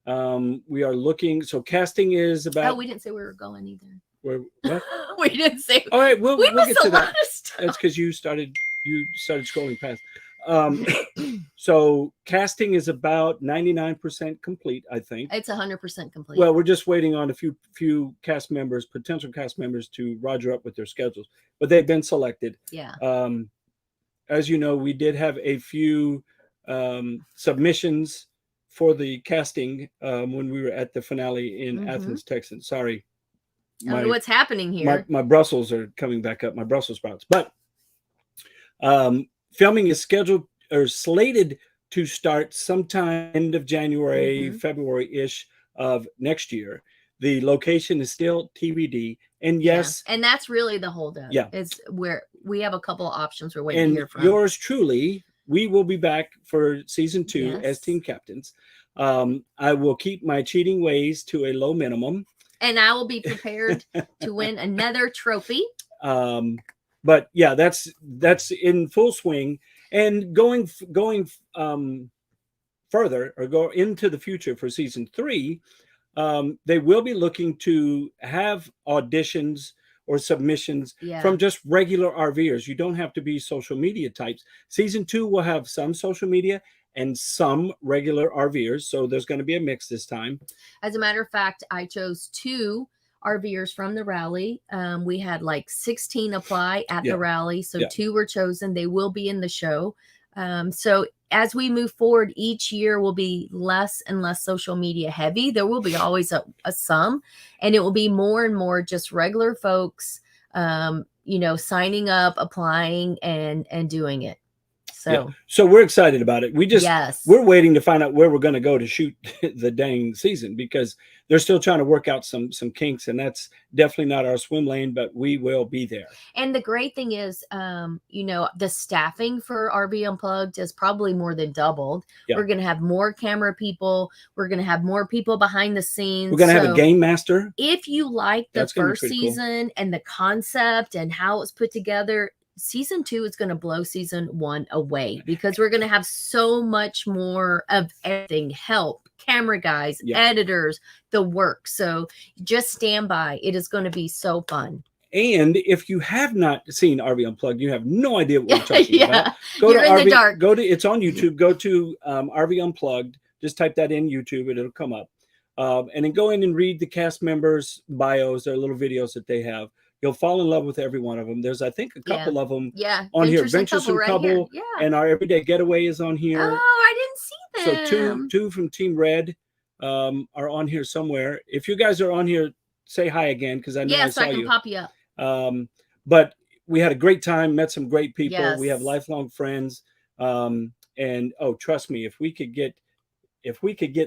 We are looking. So casting is about. Oh, we didn't say we were going either. What? We didn't say. All right, we'll get to that. That's because you started you started scrolling past. So casting is about 99% complete, I think. It's 100% complete. Well, we're just waiting on a few cast members, potential cast members, to roger up with their schedules, but they've been selected. Yeah. As you know, we did have a few submissions for the casting when we were at the finale in Athens, Texas. Sorry, I don't know what's happening here. My Brussels are coming back up. My Brussels sprouts, but filming is scheduled or slated to start sometime end of January, February-ish of next year. The location is still TBD. And yes. Yeah. And that's really the holdup. Yeah. It's where we have a couple of options we're waiting to hear from. Yours truly, we will be back for season 2 as team captains. I will keep my cheating ways to a low minimum. And I will be prepared to win another trophy. But yeah, that's in full swing. And going further, or go into the future for season 3, they will be looking to have auditions or submissions from just regular RVers. You don't have to be social media types. Season 2 will have some social media and some regular RVers. So there's going to be a mix this time. As a matter of fact, I chose 2 RVers from the rally. We had like 16 apply at the rally. So 2 were chosen. They will be in the show. So as we move forward, each year will be less and less social media heavy. There will be always a sum, and it will be more and more just regular folks, signing up, applying, and doing it. So we're excited about it. We're waiting to find out where we're going to go to shoot the dang season, because they're still trying to work out some kinks, and that's definitely not our swim lane, but we will be there. And the great thing is, the staffing for RV Unplugged is probably more than doubled. Yeah. We're going to have more camera people. We're going to have more people behind the scenes. We're going to have a game master. If you like the first season and the concept and how it's put together, season 2 is going to blow season 1 away, because we're going to have so much more of everything: help, camera guys, editors, the work. So just stand by. It is going to be so fun. And if you have not seen RV Unplugged, you have no idea what we're talking about. You're in the dark. It's on YouTube. Go to RV Unplugged. Just type that in YouTube and it'll come up. And then go in and read the cast members' bios. There are little videos that they have. You'll fall in love with every one of them. There's, I think, a couple of them on here. Venturesome Couple, and our Everyday Getaway is on here. Oh, I didn't see them. So two from Team Red are on here somewhere. If you guys are on here, say hi again, because I know I saw you. I can pop you up. But we had a great time, met some great people. Yes. We have lifelong friends. And trust me, if we could get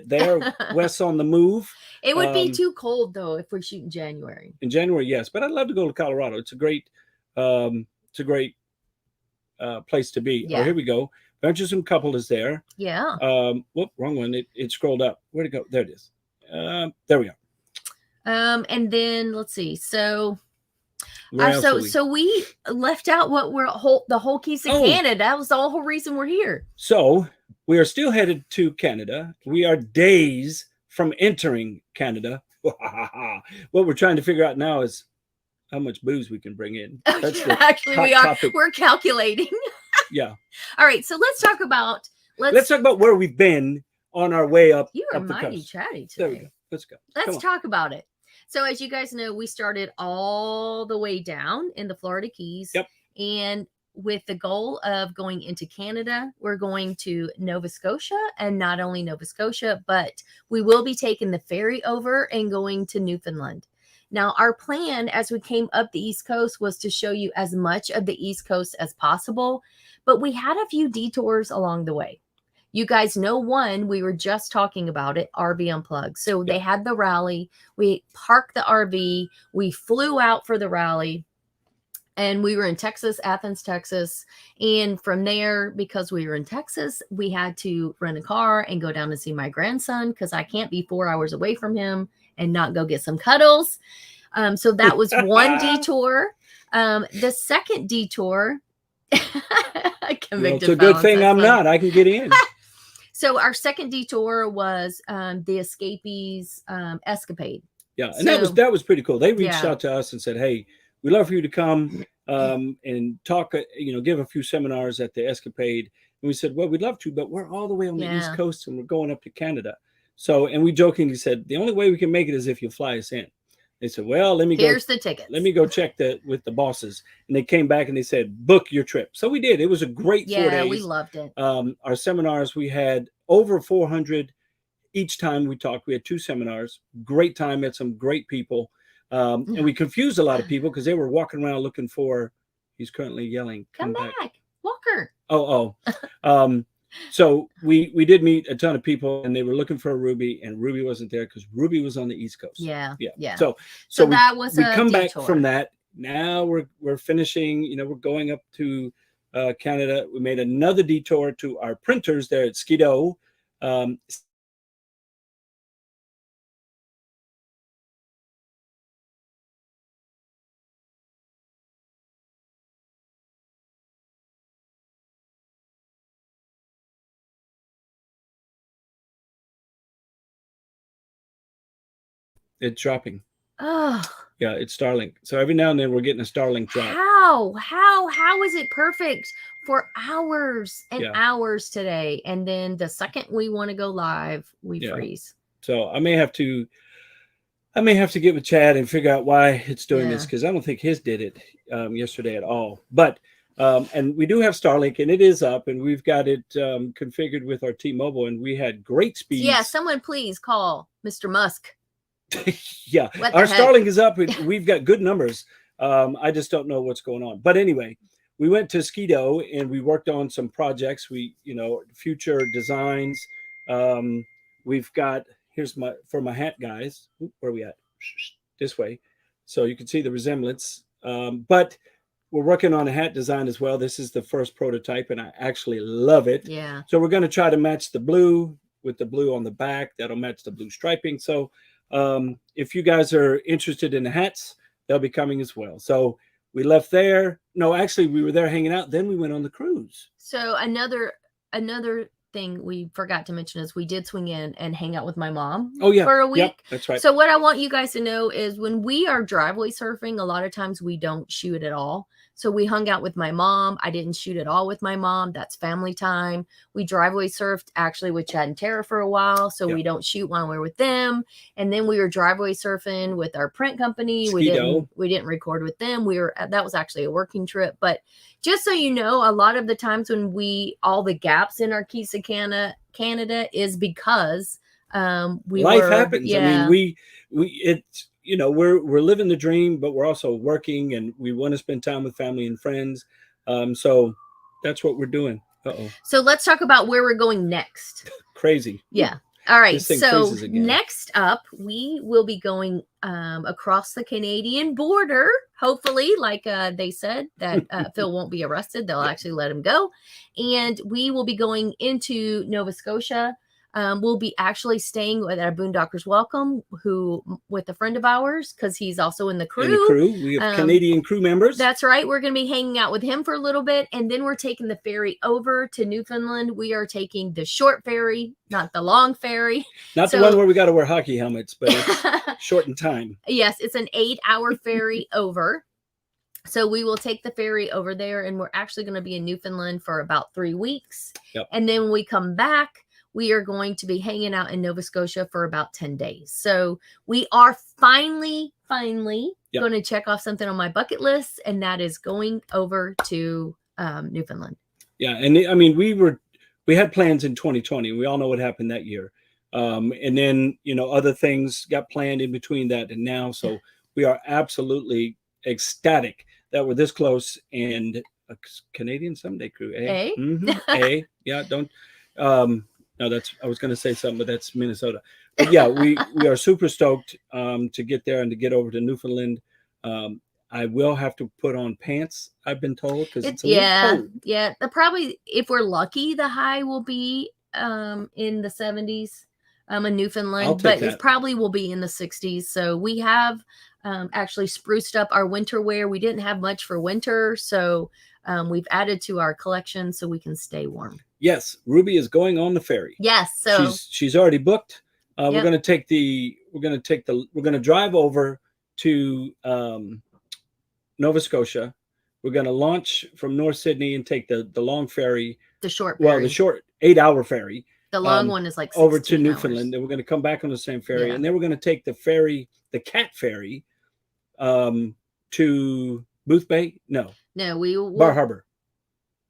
there, Wes on the move. It would be too cold though if we shoot in January. In January, yes, but I'd love to go to Colorado. It's a great place to be. Yeah. Oh, here we go. Venturesome Couple is there. Yeah. Whoop, wrong one. It scrolled up. Where'd it go? There it is. There we go. And then let's see. So we left out the whole keys of Canada. That was the whole reason we're here. So we are still headed to Canada. We are days from entering Canada. What we're trying to figure out now is how much booze we can bring in. That's actually we are. Topic. We're calculating. Yeah. All right. So let's talk about where we've been on our way up. You are mighty chatty today. There we go. Let's go. Let's talk about it. So as you guys know, we started all the way down in the Florida Keys. Yep. And with the goal of going into Canada, we're going to Nova Scotia, and not only Nova Scotia, but we will be taking the ferry over and going to Newfoundland. Now, our plan as we came up the East Coast was to show you as much of the East Coast as possible, but we had a few detours along the way. You guys know one, we were just talking about it, RV Unplugged. So they had the rally, we parked the RV, we flew out for the rally, and we were in Texas, Athens, Texas. And from there, because we were in Texas, we had to rent a car and go down to see my grandson, because I can't be 4 hours away from him and not go get some cuddles. So that was one detour. The second detour, it's a good thing I'm not. I can get in. So our second detour was the escapees escapade. Yeah, and that was pretty cool. They reached out to us and said, "Hey, we'd love for you to come. and talk, give a few seminars at the Escapade. And we said, well, we'd love to, but we're all the way on the East Coast and we're going up to Canada. So, and we jokingly said, the only way we can make it is if you fly us in. They said, well, here's the tickets. Let me go check with the bosses. And they came back and they said, book your trip. So we did. It was a great 4 days. Yeah, we loved it. Our seminars, we had over 400 each time we talked. We had 2 seminars. Great time. Met some great people. And we confused a lot of people because they were walking around looking for, he's currently yelling, come back. Walker. So we did meet a ton of people and they were looking for a Ruby, and Ruby wasn't there because Ruby was on the East Coast. Yeah. So that was we come back from that. Now we're finishing, we're going up to Canada. We made another detour to our printers there at Skido. It's dropping. Oh. Yeah, it's Starlink. So every now and then we're getting a Starlink drop. How is it perfect for hours and hours today? And then the second we want to go live, we freeze. So I may have to get with Chad and figure out why it's doing this, because I don't think his did it yesterday at all. But and we do have Starlink, and it is up, and we've got it configured with our T-Mobile, and we had great speeds. Yeah, someone please call Mr. Musk. Yeah, our Starlink is up. We've got good numbers. I just don't know what's going on. But anyway, we went to Skido and we worked on some projects. We, future designs. We've got, for my hat guys. Where are we at? This way. So you can see the resemblance. But we're working on a hat design as well. This is the first prototype and I actually love it. Yeah. So we're going to try to match the blue with the blue on the back. That'll match the blue striping. So if you guys are interested in the hats, they'll be coming as well. So we left there. No, actually we were there hanging out. Then we went on the cruise. So another thing we forgot to mention is we did swing in and hang out with my mom for a week. Yep, that's right. So what I want you guys to know is when we are driveway surfing, a lot of times we don't shoot at all. So we hung out with my mom. I didn't shoot at all with my mom. That's family time. We driveway surfed actually with Chad and Tara for a while. So we don't shoot when we're with them. And then we were driveway surfing with our print company. We didn't record with them. That was actually a working trip. But just so you know, a lot of the times when all the gaps in our Keys to Canada is because life happens. Yeah. I mean, we're living the dream, but we're also working and we want to spend time with family and friends. So that's what we're doing. So let's talk about where we're going next. Crazy. Yeah. All right. So next up, we will be going across the Canadian border. Hopefully, like they said, that Phil won't be arrested. They'll actually let him go. And we will be going into Nova Scotia. We'll be actually staying with our Boondockers Welcome, with a friend of ours, because he's also in the crew. We have Canadian crew members. That's right. We're going to be hanging out with him for a little bit, and then we're taking the ferry over to Newfoundland. We are taking the short ferry, not the long ferry. Not the one where we got to wear hockey helmets, but it's short in time. Yes, it's an 8-hour ferry over. So we will take the ferry over there, and we're actually going to be in Newfoundland for about 3 weeks. Yep. And then when we come back, we are going to be hanging out in Nova Scotia for about 10 days. So we are finally going to check off something on my bucket list, and that is going over to Newfoundland. Yeah. And I mean, we had plans in 2020. We all know what happened that year. And then, other things got planned in between that and now. So we are absolutely ecstatic that we're this close, and a Canadian Someday crew. Eh? Mm-hmm. Yeah. Don't. No, I was going to say something, but that's Minnesota. But yeah, we are super stoked to get there and to get over to Newfoundland. I will have to put on pants, I've been told, because it's a little cold. Yeah. Probably, if we're lucky, the high will be in the 70s in Newfoundland, but it probably will be in the 60s. So we have actually spruced up our winter wear. We didn't have much for winter, so we've added to our collection so we can stay warm. Yes, Ruby is going on the ferry. Yes, so she's already booked. We're going to drive over to Nova Scotia. We're going to launch from North Sydney and take the long ferry. The short Well, ferry. the short 8-hour ferry. The long one is like 16 over to Newfoundland. hours. And we're going to come back on the same ferry. Yeah. And then we're going to take the ferry, the cat ferry, to Booth Bay. No, we will. Bar Harbor.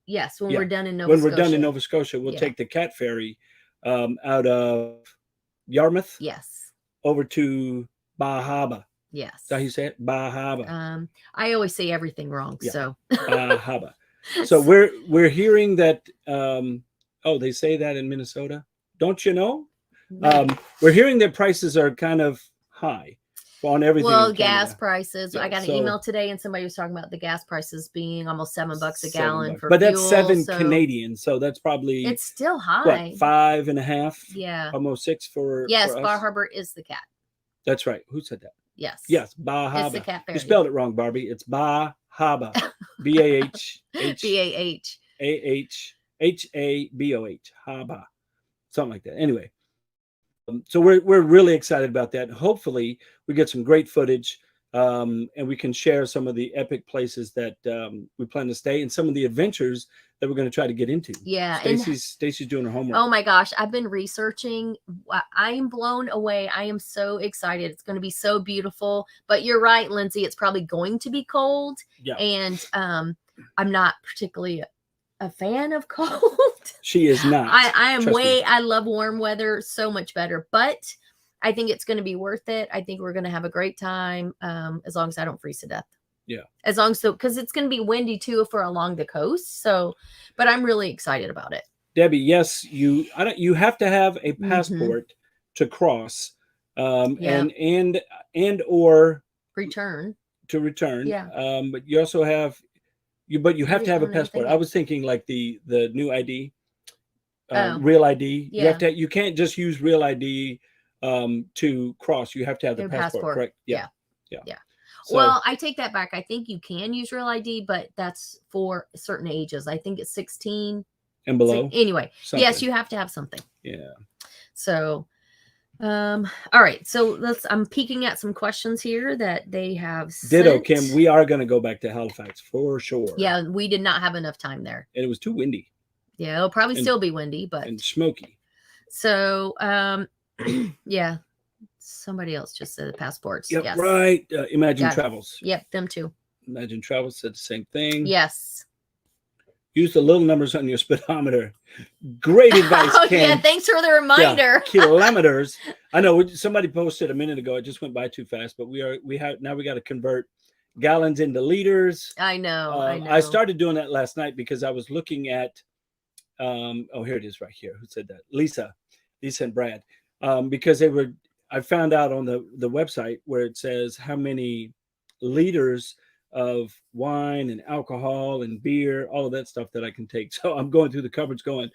Yes, when Yeah. we're done in Nova When Scotia. we're done in Nova Scotia, we'll Yeah. take the cat ferry out of Yarmouth Yes. over to Bahaba. Yes. Is that how you say it? Bahaba. I always say everything wrong. Yeah. So. Bahaba. So we're hearing that. They say that in Minnesota. Don't you know? We're hearing that prices are kind of high on everything. Well, in gas Canada. prices. Yeah, I got an email today, and somebody was talking about the gas prices being almost $7 a gallon for but fuel. that's 7 so Canadian, so that's probably it's still high. what, 5.5? Yeah. Almost 6 for Yes, for us? Bar Harbor is the cat. That's right. Who said that? Yes. Yes, Bahaba. It's the cat ferry. You spelled it wrong, Barbie. It's Bahaba. BAH HABOH. Haba. Something like that. Anyway, so we're really excited about that. Hopefully, we get some great footage, and we can share some of the epic places that we plan to stay and some of the adventures that we're going to try to get into. Yeah. Stacy's doing her homework. Oh my gosh, I've been researching. I am blown away. I am so excited. It's going to be so beautiful. But you're right, Lindsay. It's probably going to be cold. Yeah. And I'm not particularly a fan of cold. She is not. I am Trust me. I love warm weather so much better, but I think it's going to be worth it. I think we're going to have a great time, as long as I don't freeze to death. Yeah. As long as, because it's going to be windy too for along the coast. So, but I'm really excited about it. Debbie, yes, you have to have a passport to cross, and or return. to return. Yeah. But you also have you have to have a don't know passport. anything. I was thinking like the new ID, Oh. real ID. Yeah. You can't just use real ID to cross. You have to have the Your passport, correct? Yeah. So, Well, I take that back. I think you can use real ID, but that's for certain ages. I think it's 16 and below. Anyway, Something. yes, you have to have something. Yeah. So, all right. So I'm peeking at some questions here that they have sent. Ditto, Kim. We are going to go back to Halifax for sure. Yeah, we did not have enough time there. And it was too windy Yeah, it'll probably still be windy, but and smoky. so yeah. Somebody else just said the passports. Yep, Yes. right. Imagine Got it. Travels. Yep, them too. Imagine Travels said the same thing. Yes. Use the little numbers on your speedometer. Great advice, Oh Ken. yeah, thanks for the reminder. Yeah, kilometers. I know somebody posted a minute ago. It just went by too fast, but we got to convert gallons into liters. I know. I started doing that last night because I was looking at here it is right here. Who said that? Lisa and Brad. Because I found out on the website where it says how many liters of wine and alcohol and beer, all of that stuff that I can take. So I'm going through the cupboards going,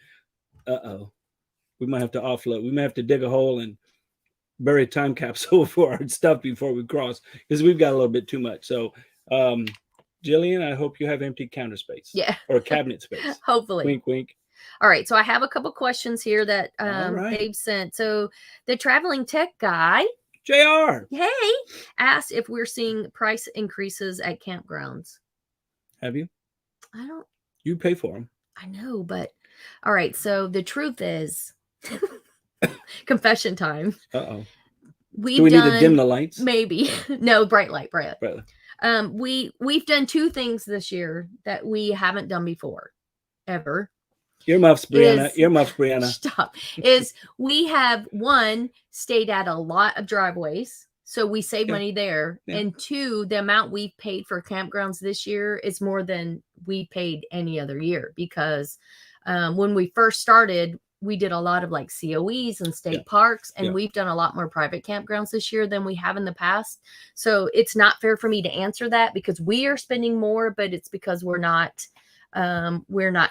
we might have to offload. We may have to dig a hole and bury a time capsule for our stuff before we cross, because we've got a little bit too much. So Jillian, I hope you have empty counter space. Yeah. Or cabinet space. Hopefully. Wink, wink. All right. So I have a couple questions here that right. they've sent. So the traveling tech guy, JR. hey, asked if we're seeing price increases at campgrounds. Have you? I don't. You pay for them. I know, but all right. So the truth is, confession time. Uh-oh. We've Do we done, need to dim the lights? Maybe. No, bright light. Right. We've done two things this year that we haven't done before, ever. Earmuffs, Brianna. Earmuffs, Brianna. Stop. Is we have, one, stayed at a lot of driveways, so we save money there. Yeah. And two, the amount we paid for campgrounds this year is more than we paid any other year, because when we first started, we did a lot of like COEs and state parks, and we've done a lot more private campgrounds this year than we have in the past. So it's not fair for me to answer that, because we are spending more, but it's because we're not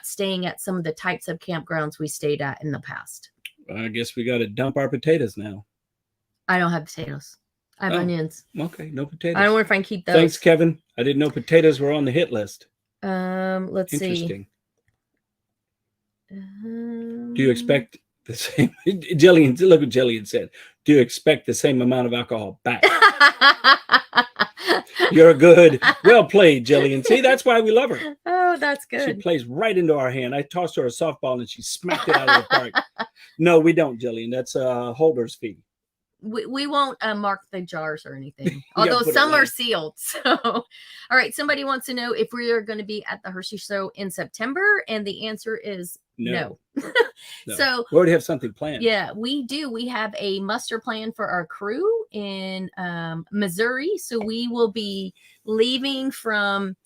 staying at some of the types of campgrounds we stayed at in the past. I guess we got to dump our potatoes now. I don't have potatoes. I have onions. Okay, no potatoes. I don't know if I can keep those. Thanks, Kevin. I didn't know potatoes were on the hit list. Let's see. Interesting. Do you expect the same? Jillian, look what Jillian said. Do you expect the same amount of alcohol back? You're good. Well played, Jillian. See, that's why we love her. Oh, that's She good. plays right into our hand. I tossed her a softball and she smacked it out of the park. No, we don't, Jillian. That's a holder's fee. We won't mark the jars or anything, You although gotta put it some are right. sealed. So, all right. Somebody wants to know if we are going to be at the Hershey Show in September, and the answer is no. No. So we already have something planned. yeah, we do. We have a muster plan for our crew in Missouri. So we will be leaving from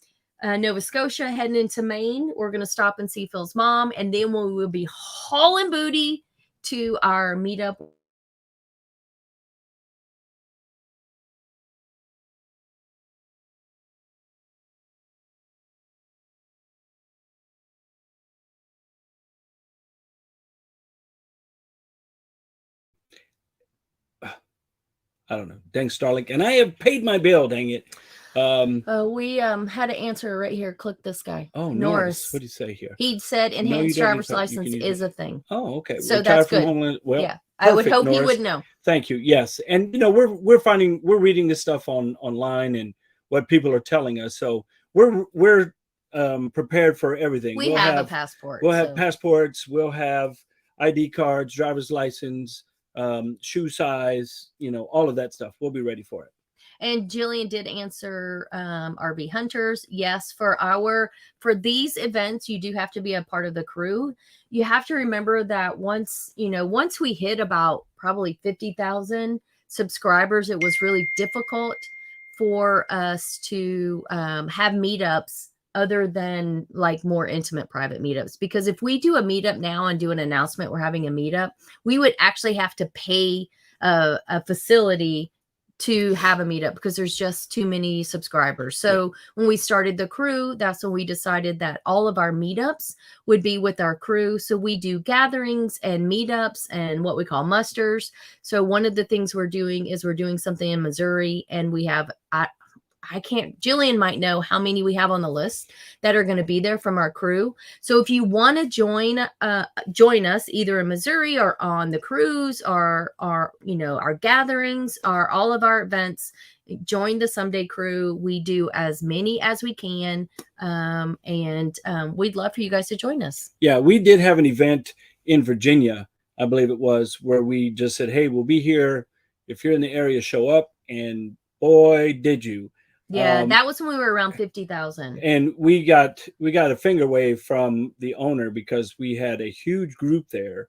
Nova Scotia, heading into Maine. We're going to stop and see Phil's mom, and then we will be hauling booty to our meetup. I don't know. Dang Starlink. And I have paid my bill, dang it. We had an answer right here. Click this guy. Oh, Norris. What do you say here? He said enhanced driver's license is a thing. Oh, okay. So that's good. Homeland. Well, yeah, I would hope Norris. he would know. Thank you. Yes, and we're reading this stuff online and what people are telling us. So we're prepared for everything. We'll have a passport. We'll have passports. We'll have ID cards, driver's license, shoe size. All of that stuff. We'll be ready for it. And Jillian did answer RV Hunters. Yes, for these events, you do have to be a part of the crew. You have to remember that once we hit about probably 50,000 subscribers, it was really difficult for us to have meetups other than like more intimate private meetups. Because if we do a meetup now and do an announcement, we're having a meetup, we would actually have to pay a facility to have a meetup because there's just too many subscribers. So when we started the crew, that's when we decided that all of our meetups would be with our crew. So we do gatherings and meetups and what we call musters. So one of the things we're doing is we're doing something in Missouri, and we have, Jillian might know how many we have on the list that are going to be there from our crew. So if you want to join us either in Missouri or on the cruise or our gatherings or all of our events, join the Someday crew. We do as many as we can. And we'd love for you guys to join us. Yeah, we did have an event in Virginia, I believe it was, where we just said, hey, we'll be here. If you're in the area, show up. And boy, did you. Yeah, that was when we were around 50,000. And we got a finger wave from the owner because we had a huge group there.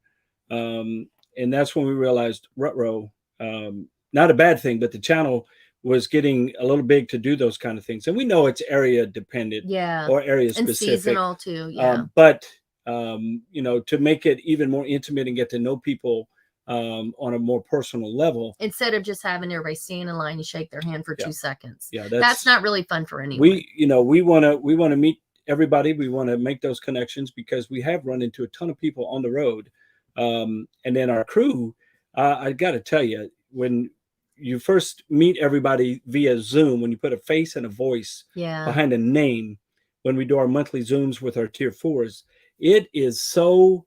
And that's when we realized, ruh-roh, not a bad thing, but the channel was getting a little big to do those kind of things. And we know it's area dependent, or area specific. And seasonal too, yeah. But, to make it even more intimate and get to know people on a more personal level, instead of just having everybody stand in line and shake their hand for 2 seconds. Yeah, that's not really fun for anyone. We want to meet everybody. We want to make those connections because we have run into a ton of people on the road. And then our crew, I got to tell you, when you first meet everybody via Zoom, when you put a face and a voice behind a name, when we do our monthly Zooms with our tier 4s, it is so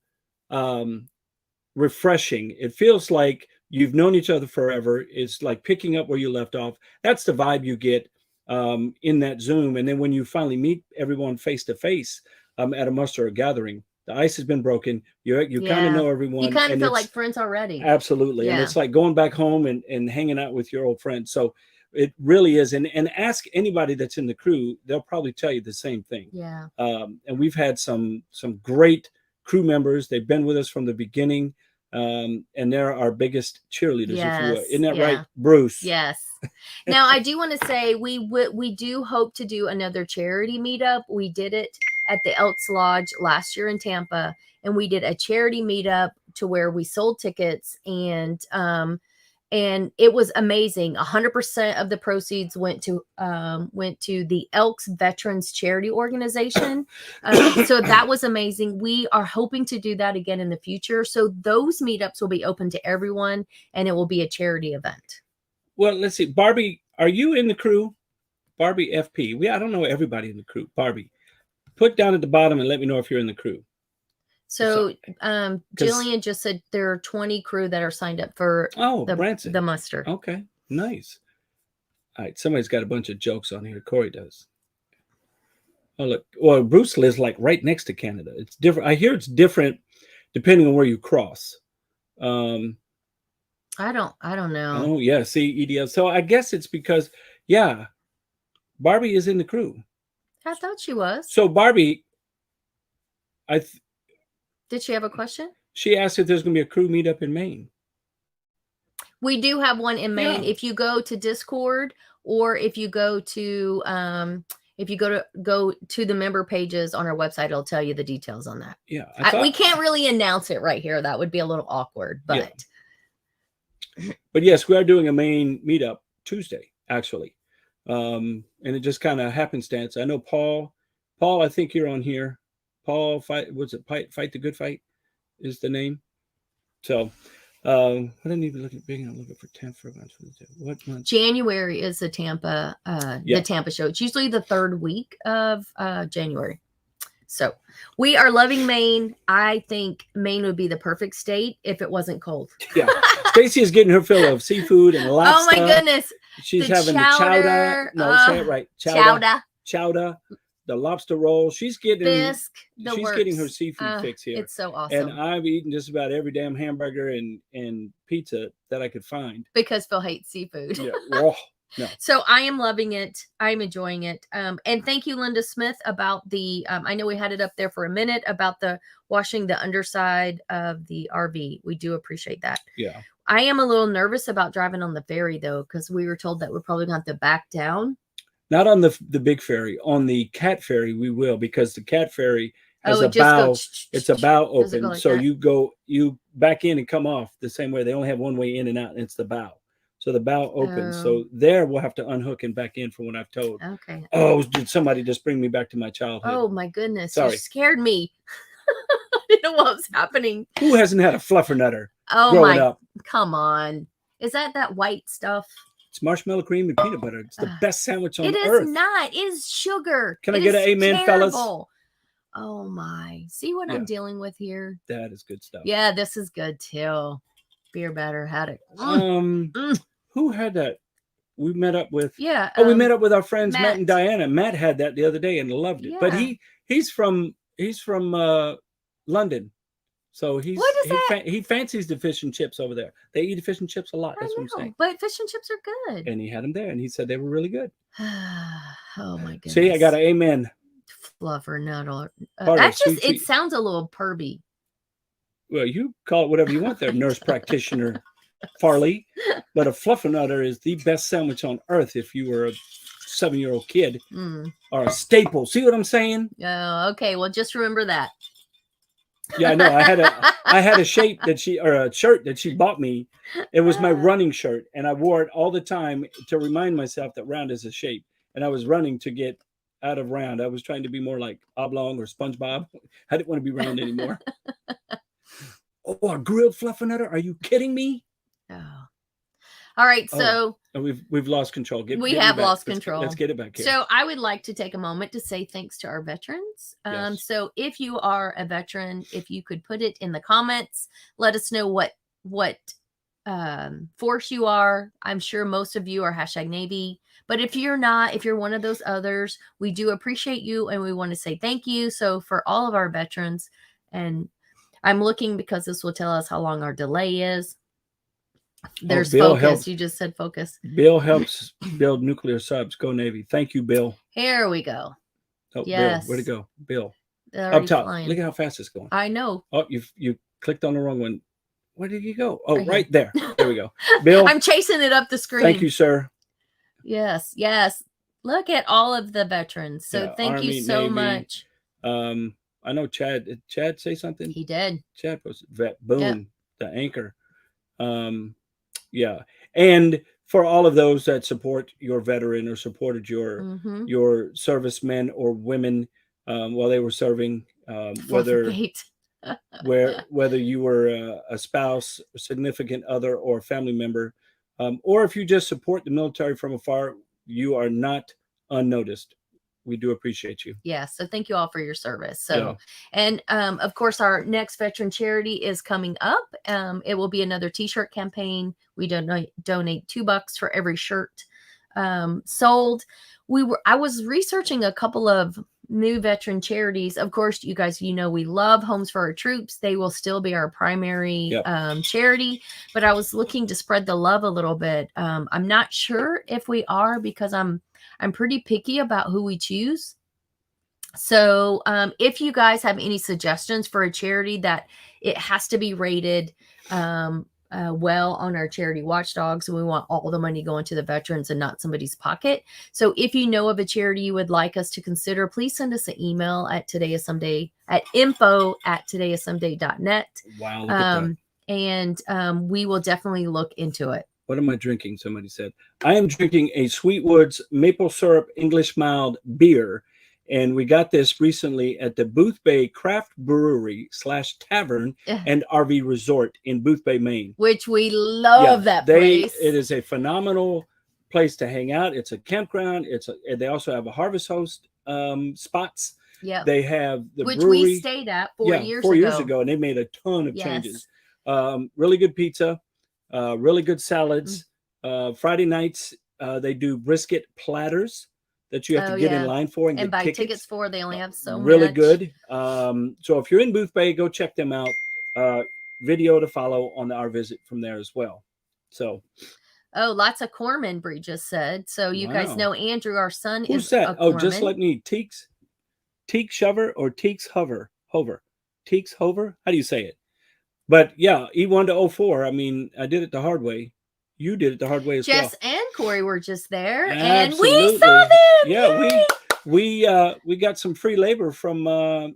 refreshing. It feels like you've known each other forever. It's like picking up where you left off. That's the vibe you get in that Zoom. And then when you finally meet everyone face to face at a muster or gathering, the ice has been broken. You kind of know everyone. You kind of feel like friends already. Absolutely. And it's like going back home and hanging out with your old friends. So it really is. And ask anybody that's in the crew, they'll probably tell you the same thing. Yeah. And we've had some great crew members. They've been with us from the beginning, and they're our biggest cheerleaders, if you will. Isn't that right, Bruce? Yes. Now I do want to say we do hope to do another charity meetup. We did it at the Elks Lodge last year in Tampa, and we did a charity meetup to where we sold tickets, and it was amazing. 100% of the proceeds went to the Elks Veterans Charity Organization. So that was amazing. We are hoping to do that again in the future. So those meetups will be open to everyone, and it will be a charity event. Well, let's see. Barbie, are you in the crew? Barbie FP. I don't know everybody in the crew. Barbie, put down at the bottom and let me know if you're in the crew. So Jillian just said there are 20 crew that are signed up for the muster. Okay, nice. All right, somebody's got a bunch of jokes on here. Corey does. Oh look, well, Bruce lives like right next to Canada. It's different. I hear it's different depending on where you cross. I don't know. Oh yeah, see EDL. So I guess it's because Barbie is in the crew. I thought she was. So Barbie, Did she have a question? she asked if there's going to be a crew meetup in Maine. We do have one in Maine. Yeah. If you go to Discord, or if you go to go to the member pages on our website, it'll tell you the details on that. Yeah, we can't really announce it right here. That would be a little awkward, but but yes, we are doing a Maine meetup Tuesday actually, and it just kind of happenstance. I know Paul, I think you're on here. Paul, fight the good fight is the name. So. I didn't even look at big. I'm looking for Tampa. What month? January is the Tampa show. It's usually the third week of January. So we are loving Maine. I think Maine would be the perfect state if it wasn't cold. Yeah, Stacy is getting her fill of seafood and lobster. Oh my goodness! She's having the chowder. No, say it right. Chowder. The lobster roll. She's getting getting her seafood fix here. It's so awesome. And I've eaten just about every damn hamburger and pizza that I could find. Because Phil hates seafood. Yeah. Oh, no. So I am loving it. I'm enjoying it. And thank you, Linda Smith, about the I know we had it up there for a minute about the washing the underside of the RV. We do appreciate that. Yeah. I am a little nervous about driving on the ferry though, because we were told that we're probably going to have to back down. Not on the big ferry. On the cat ferry, we will, because the cat ferry has a bow. It's a bow open, like so that? you back in and come off the same way. They only have one way in and out, and it's the bow. So the bow opens. So there we'll have to unhook and back in from what I've told. Okay. Oh, did somebody just bring me back to my childhood? Oh my goodness! Sorry. You scared me. I didn't know what was happening. Who hasn't had a fluffernutter? Oh growing up? Come on! Is that white stuff? It's marshmallow cream and peanut butter. It's the best sandwich on earth. It is not. It is sugar. Can I get an amen, fellas? Oh my. See what I'm dealing with here? That is good stuff. Yeah, this is good too. Beer batter had it. Who had that? We met up with. Yeah. We met up with our friends Matt and Diana. Matt had that the other day and loved it. Yeah. But he's from London. So he fancies the fish and chips over there. They eat fish and chips a lot. That's what I'm saying. But fish and chips are good. And he had them there, and he said they were really good. Oh my goodness! See, I got an amen. Fluffer nuddle. It sounds a little pervy. Well, you call it whatever you want, there, nurse practitioner Farley. But a fluffernutter is the best sandwich on earth if you were a 7-year-old kid, or a staple. See what I'm saying? Oh, okay. Well, just remember that. Yeah, I know. I had a shirt that she bought me. It was my running shirt, and I wore it all the time to remind myself that round is a shape. And I was running to get out of round. I was trying to be more like oblong or SpongeBob. I didn't want to be round anymore. Oh, a grilled fluffernutter? Are you kidding me? Oh. All right, so we've lost control. We have lost control. Let's get it back here. So I would like to take a moment to say thanks to our veterans. Yes. So if you are a veteran, if you could put it in the comments, let us know what force you are. I'm sure most of you are #Navy, but if you're not, if you're one of those others, we do appreciate you and we want to say thank you. So for all of our veterans, and I'm looking because this will tell us how long our delay is. There's focus. You just said focus. Bill helps build nuclear subs. Go Navy. Thank you, Bill. Here we go. Oh, yes. Bill, where'd it go? Bill. Up top. Flying. Look at how fast it's going. I know. Oh, you clicked on the wrong one. Where did you go? Oh, right there. There we go. Bill. I'm chasing it up the screen. Thank you, sir. Yes. Look at all of the veterans. So thank Army, you so Navy. much. I know Chad. Did Chad say something? He did. Chad was vet. Boom. The anchor. Yeah. And for all of those that support your veteran or supported your servicemen or women while they were serving, whether you were a spouse, a significant other, or a family member, or if you just support the military from afar, you are not unnoticed. We do appreciate you. Yeah. So thank you all for your service. So, and of course, our next veteran charity is coming up. It will be another t-shirt campaign. We donate $2 for every shirt sold. I was researching a couple of new veteran charities. Of course, you guys, we love Homes for Our Troops. They will still be our primary charity, but I was looking to spread the love a little bit. I'm not sure if we are, because I'm pretty picky about who we choose. So if you guys have any suggestions for a charity that it has to be rated well on our charity watchdogs, and we want all the money going to the veterans and not somebody's pocket. So if you know of a charity you would like us to consider, please send us an email at info@todayissomeday.net. Wow, look at that. And we will definitely look into it. What am I drinking? Somebody said. I am drinking a Sweetwoods maple syrup English mild beer. And we got this recently at the Booth Bay Craft Brewery / Tavern and RV Resort in Booth Bay, Maine. Which we love that place. It is a phenomenal place to hang out. It's a campground. They also have a Harvest Host spots. Yeah. They have the which brewery. We stayed at 4 years ago. 4 years ago, and they made a ton of changes. Really good pizza, really good salads. Friday nights, they do brisket platters that you have to get in line for and buy get tickets for. They only have so really much. good. So if you're in Booth Bay, go check them out. Video to follow on our visit from there as well. So lots of corpsmen, Bree just said. So you guys know Andrew, our son. Who's is that? a Just like me. Teeks Shover or Teeks Hover? Teeks Hover? How do you say it? But yeah, E1 to 04. I mean, I did it the hard way. You did it the hard way as well. Jess and Corey were just there, Absolutely. and we saw them. Yeah, we got some free labor from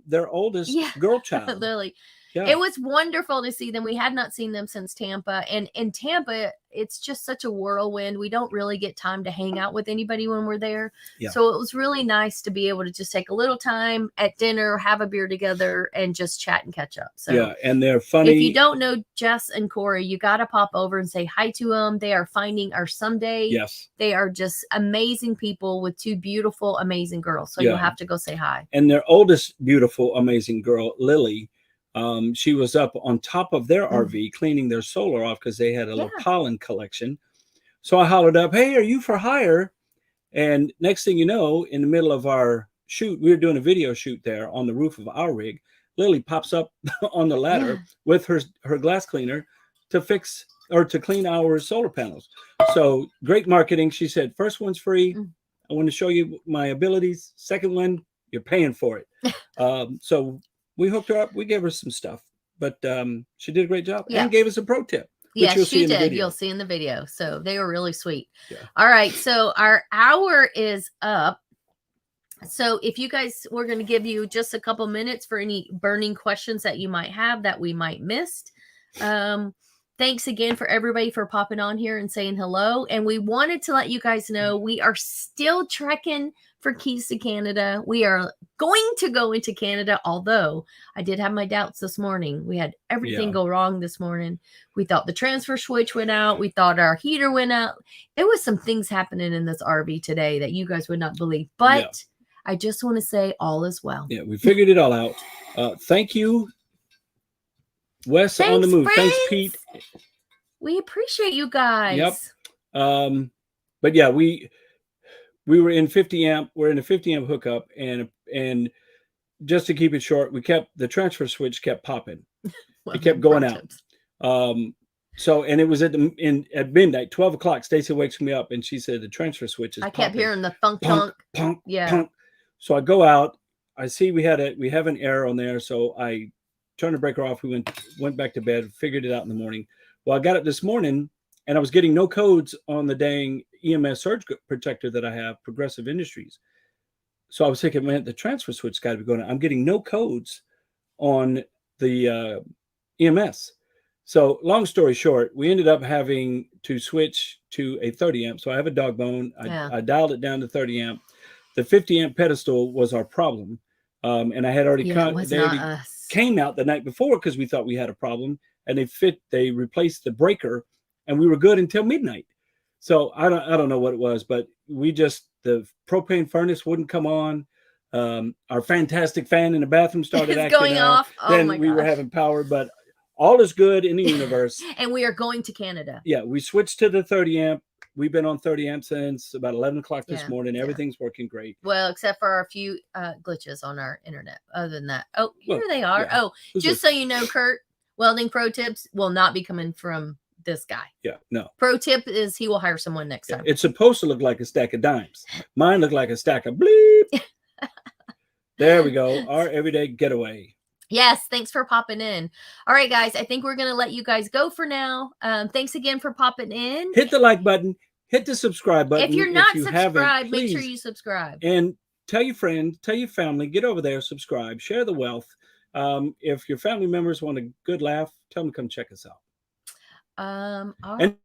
their oldest girl child. Lily. Yeah. It was wonderful to see them. We had not seen them since Tampa, and in Tampa, it's just such a whirlwind. We don't really get time to hang out with anybody when we're there. Yeah. So it was really nice to be able to just take a little time at dinner, have a beer together, and just chat and catch up. So and they're funny. If you don't know Jess and Corey, you got to pop over and say hi to them. They are finding our someday. Yes. They are just amazing people with two beautiful, amazing girls. So you'll have to go say hi. And their oldest beautiful, amazing girl, Lily, she was up on top of their RV cleaning their solar off because they had a little pollen collection. So I hollered up, "Hey, are you for hire?" And next thing you know, in the middle of our shoot, we were doing a video shoot there on the roof of our rig. Lily pops up on the ladder with her glass cleaner to fix or to clean our solar panels. So great marketing. She said, "First one's free. I want to show you my abilities. Second one, you're paying for it." So we hooked her up. We gave her some stuff, but she did a great job and gave us a pro tip. Yes, she did. You'll see in the video. So they were really sweet. Yeah. All right. So our hour is up. So if you guys, we're going to give you just a couple minutes for any burning questions that you might have that we might missed. Thanks again for everybody for popping on here and saying hello. And we wanted to let you guys know we are still trekking for keys to Canada. We are going to go into Canada, although I did have my doubts this morning. We had everything go wrong this morning. We thought the transfer switch went out. We thought our heater went out. There was some things happening in this RV today that you guys would not believe. But I just want to say all is well. Yeah, we figured it all out. Thank you, Wes. Thanks, on the move. friends. Thanks, Pete. We appreciate you guys. Yep. But yeah, we were in 50 amp. We're in a 50 amp hookup, and just to keep it short, the transfer switch kept popping. It kept going out. So, and it was at midnight, 12 o'clock. Stacy wakes me up and she said the transfer switch is I kept popping. hearing the thunk. Punk. So I go out. I see we have an error on there. So I turned the breaker off. We went back to bed, figured it out in the morning. Well, I got up this morning and I was getting no codes on the dang EMS surge protector that I have, Progressive Industries. So I was thinking, man, the transfer switch got to be going on. I'm getting no codes on the EMS. So long story short, we ended up having to switch to a 30 amp. So I have a dog bone. I dialed it down to 30 amp. The 50 amp pedestal was our problem. And I had already came out the night before because we thought we had a problem, and they replaced the breaker and we were good until midnight. So I don't know what it was, but the propane furnace wouldn't come on. Our fantastic fan in the bathroom started acting going out. off. Oh then my we gosh. were having power, but all is good in the universe. And we are going to Canada. Yeah, we switched to the 30 amp. We've been on 30 amps since about 11 o'clock this Yeah, morning. yeah. Everything's working great. Well, except for a few glitches on our internet. Other than that, oh, here Well, they are. yeah. Oh, Who's just this? so you know, Kurt, welding pro tips will not be coming from this guy. Yeah, no. Pro tip is he will hire someone next time. It's supposed to look like a stack of dimes. Mine look like a stack of bleep. There we go. Our everyday getaway. Yes, thanks for popping in. All right, guys, I think we're going to let you guys go for now. Thanks again for popping in. Hit the like button. Hit the subscribe button. If you're not you subscribed, make sure please. you subscribe. And tell your friends, tell your family, get over there, subscribe, share the wealth. If your family members want a good laugh, tell them to come check us out. All And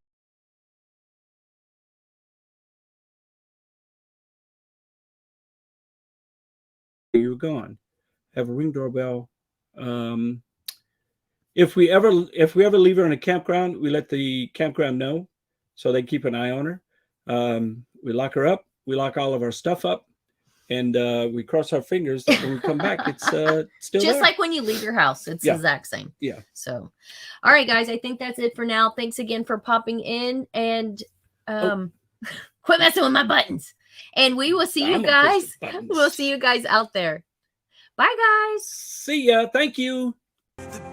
you're gone. Have a Ring doorbell. If we ever leave her in a campground, we let the campground know so they keep an eye on her. We lock her up. We lock all of our stuff up, and we cross our fingers that when we come back, it's still just there. like when you leave your house, it's the exact same. Yeah. So, all right, guys, I think that's it for now. Thanks again for popping in, and quit messing with my buttons. And we will see you guys. We'll see you guys out there. Bye, guys. See ya. Thank you. The